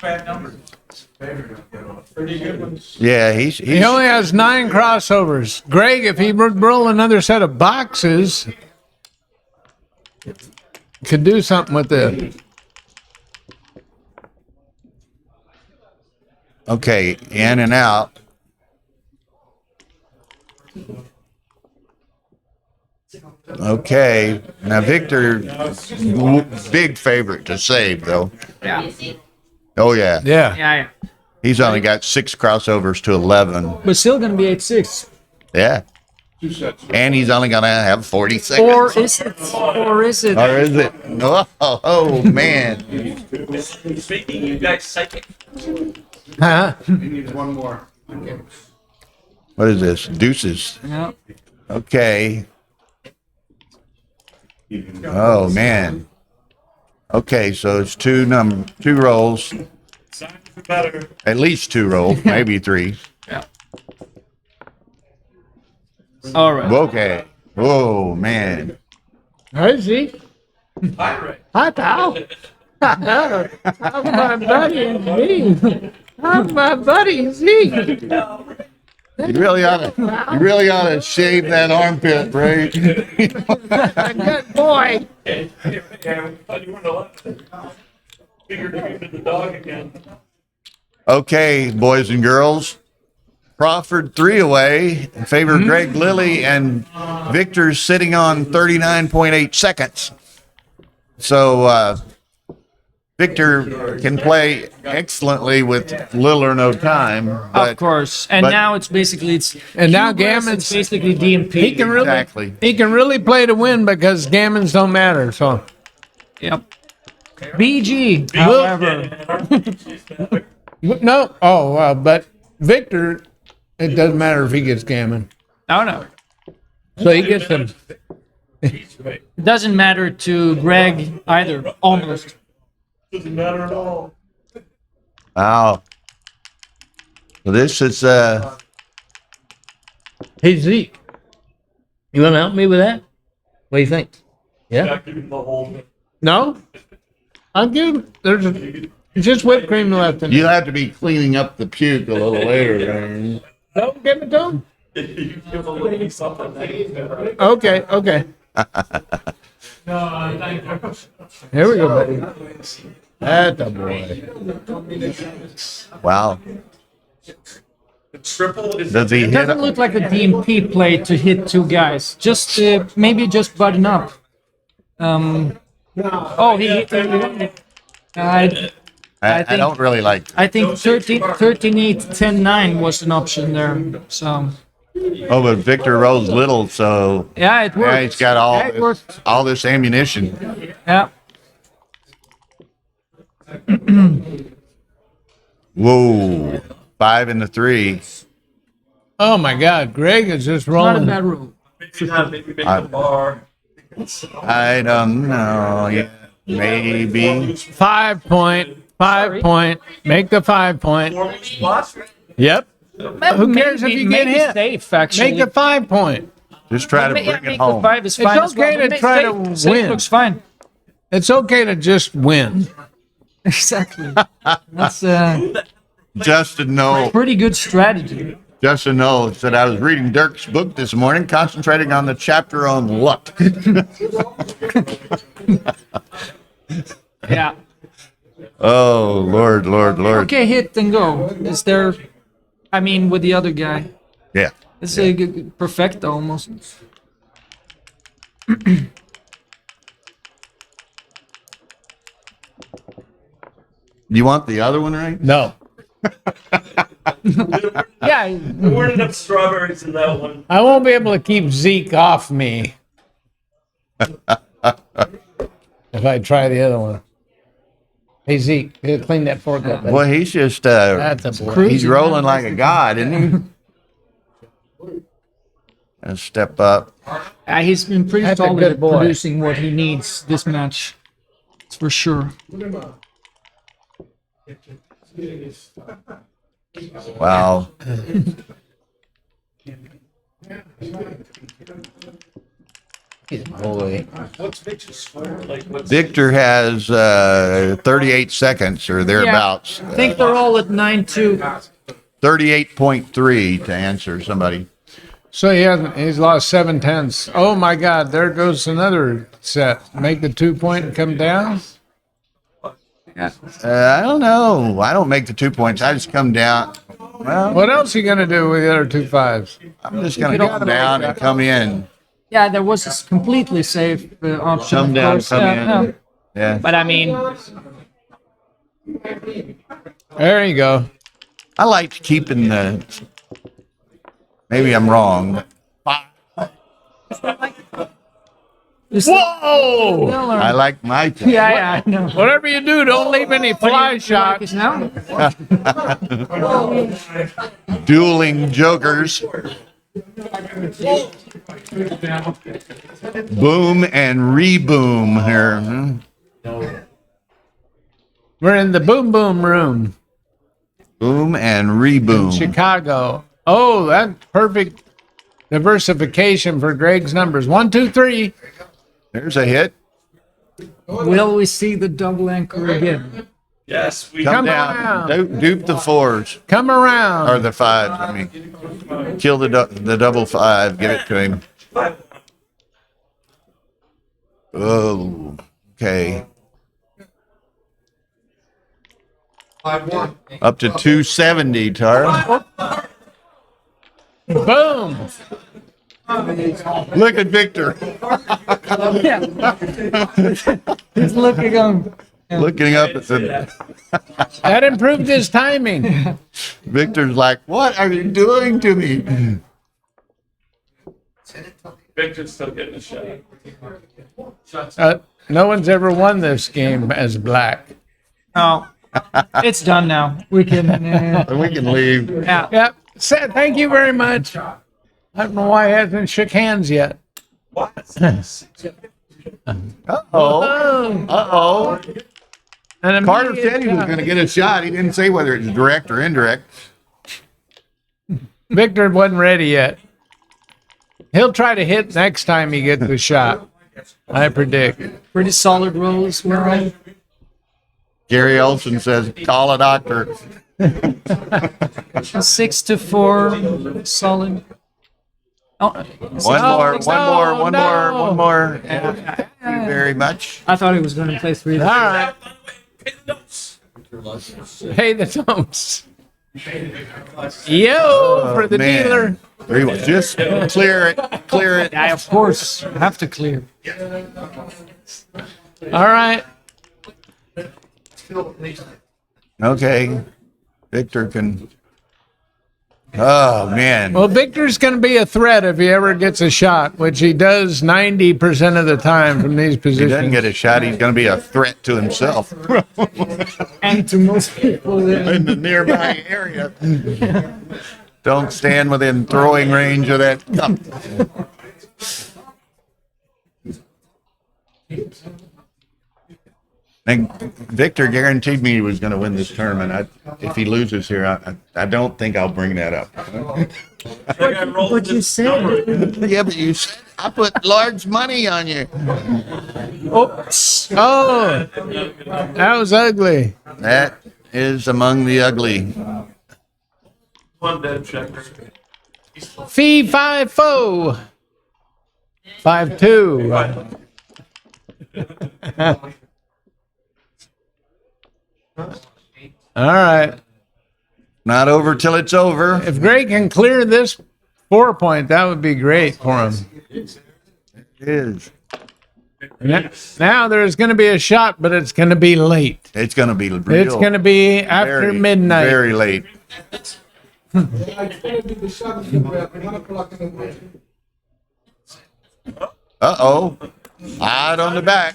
pretty good ones. Yeah, he's He only has 9 crossovers. Greg, if he would roll another set of boxes, could do something with this. okay. In and out. Okay. Now Victor, big favorite to save though. Yeah. Oh yeah. Yeah. Yeah. He's only got 6 crossovers to 11. But still going to be 8-6. Yeah. 2 sets. And he's only gonna have 40 seconds. Or is it? Or is it? Or is it? Oh man. Speaking, you guys psychic. Huh? He needs one more. What is this? Deuces. Yeah. Okay. Oh man. Okay, so it's 2 rolls. Sign for better. At least 2 rolls, maybe 3. Yeah. All right. Okay. Oh man. Hi, Zeke. Hi, Ray. Hi, pal. How's my buddy Zeke? How's my buddy Zeke? You really ought to shave that armpit, Ray. Good boy. Hey, I thought you weren't allowed. Figured you into the dog again. Okay, boys and girls. Crawford 3 away in favor of Greg Lilley, and Victor's sitting on 39.8 seconds. So Victor can play excellently with little or no time. But, Of course. And but- now it's basically And now Hubris, Gammon's it's basically DMP. he can really Exactly. he can really play to win because gammons don't matter. So Yep. BG, however. no, but Victor, it doesn't matter if he gets gammon. Oh no. So he gets them. It doesn't matter to Greg either. Almost. Doesn't matter at all. Wow. So this is Hey Zeke, you want to help me with that? What do you think? Yeah. Not giving the whole. No, I'll give. It's just whipped cream left in it. you'll have to be cleaning up the puke a little later. Don't give it to him. You give a lady something. Okay. Here we go, buddy. That's a boy. Wow. The triple is. Does he It hit? doesn't look like a DMP play to hit two guys. Just maybe just button up. Oh, he hit. I don't really like. I think 13-8, 10-9 was an option there. So Oh, but Victor rolls little, so yeah, it worked. yeah, he's got Yeah, it worked. all this ammunition. Yeah. Whoa, 5 and the 3. Oh my God, Greg is just Not a rolling. bad rule. Maybe make a bar. I don't know. Yeah, maybe. 5 point. 5 point. Make the 5 point. Four spots. Yep. Who cares if you get maybe hit? safe, actually. Make the 5 point. Just try to Yeah, bring it make the home. 5 is fine. as okay well. to try Safe- to safe win. looks fine. It's okay to just win. Exactly. That's Justin Noel. pretty good strategy. Justin Noel said, I was reading Dirk's book this morning, concentrating on the chapter on luck. Yeah. Oh, Lord, Lord, Lord. Okay, hit and go. Is there? I mean, with the other guy, Yeah. it's a good perfecto almost. You want the other one, right? No. Yeah. There weren't enough strawberries in that one. I won't be able to keep Zeke off me if I try the other one. Hey, Zeke, clean that fork up. buddy. Well, he's just, That's a boy. he's rolling like a god, isn't he? And step up. He's been pretty That's a solid good at boy. producing what he needs this match. It's for sure. Wow. Boy. What's Victor's score? Like, what's Victor has 38 seconds or thereabouts. I think they're all at 9-2. 38.3 to answer somebody. So he's lost 7/10. Oh my God, there goes another set. Make the 2 point and come down. I don't know. I don't make the 2 points. I just come down. Well, What else are you gonna do with the other 2 5s? I'm just going to come down and come in. Yeah, there was a completely safe option. Come of down, course. come Yeah, in. yeah. Yeah. But I mean, There you go. I like keeping the. Maybe I'm wrong. this- Whoa! I like my. yeah, I know. Whatever you do, don't leave any fly shots. Now? Dueling jokers. Boom and reboom here. We're in the boom boom room, Boom and reboom. Chicago. Oh, that's perfect diversification for Greg's numbers. 1, 2, 3. There's a hit. Will we see the double anchor again? yes, we Come Come down. around. Dupe the 4s Come around. or the 5s. I mean, kill the double 5. Give it to him. Oh, okay. 5-1. Up to 270, Tara. Boom. Look at Victor. Yeah. He's looking on. Looking up at the. That improved his timing. Victor's like, what are you doing to me? Victor's still getting a shot. No one's ever won this game as black. Oh, it's done now. We can. We can leave. Yeah. Yep. Thank you very much. I don't know why he hasn't shook hands yet. What? Uh-oh. Uh-oh. An Carter immediate said he was shot. going to get a shot. He didn't say whether it's direct or indirect. Victor wasn't ready yet. He'll try to hit next time he gets the shot. I predict. Pretty solid roll as well. Gary Olson says, call a doctor. 6-4, solid. Oh, One more. no. Yeah. very much. I thought he was going to play 3. All right. Pay the notes. Pay the totes. Yo, for the Man. dealer. 3-1. Just clear it. Clear it. Yeah, of course. Have to clear. All right. Okay. Victor can. Oh, man. Well, Victor's going to be a threat if he ever gets a shot, which he does 90% of the time from these If he doesn't positions. get a shot, he's going to be a threat to himself And to most people. in the nearby area. Don't stand within throwing range of that cup. And Victor guaranteed me he was going to win this tournament. If he loses here, I don't think I'll bring that up. But you said Yeah, but you said I put large money on you. Oops. Oh, that was ugly. That is among the ugly. One dead checker. Fee 5-4. 5-2. All right. Not over till it's over. If Greg can clear this 4-point, that would be great for him. It is. Now there's going to be a shot, but it's going to be late. It's going to be real. It's going to be after very, midnight. Very late. Uh-oh. Odd on the back.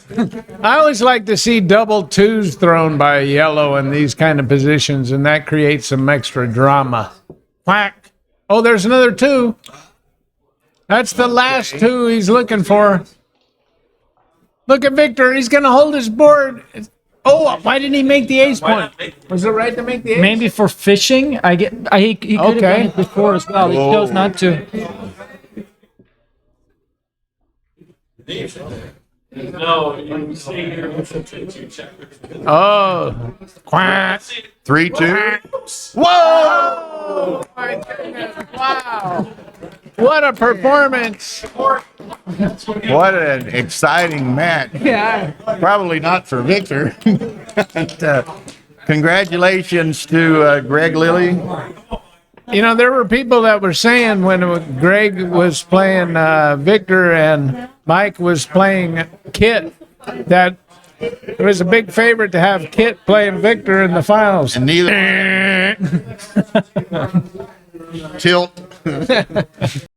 I always like to see double twos thrown by a yellow in these kind of positions, and that creates some extra drama. Quack. Oh, there's another 2. That's the last 2 he's looking for. Look at Victor. He's going to hold his board. Oh, why didn't he make the ace point? Was it right to make the ace? maybe for fishing. He could have done Okay. it before as well. He chose not to. No, you see here, it's a 2 checker. Oh. Quack. 3-2. Whoa! Oh, my goodness. Wow. What a performance. What an exciting match. Yeah. Probably not for Victor. But, congratulations to Greg Lilley. You know, there were people that were saying when Greg was playing Victor and Mike was playing Kit that it was a big favorite to have Kit playing Victor in the finals. And neither tilt.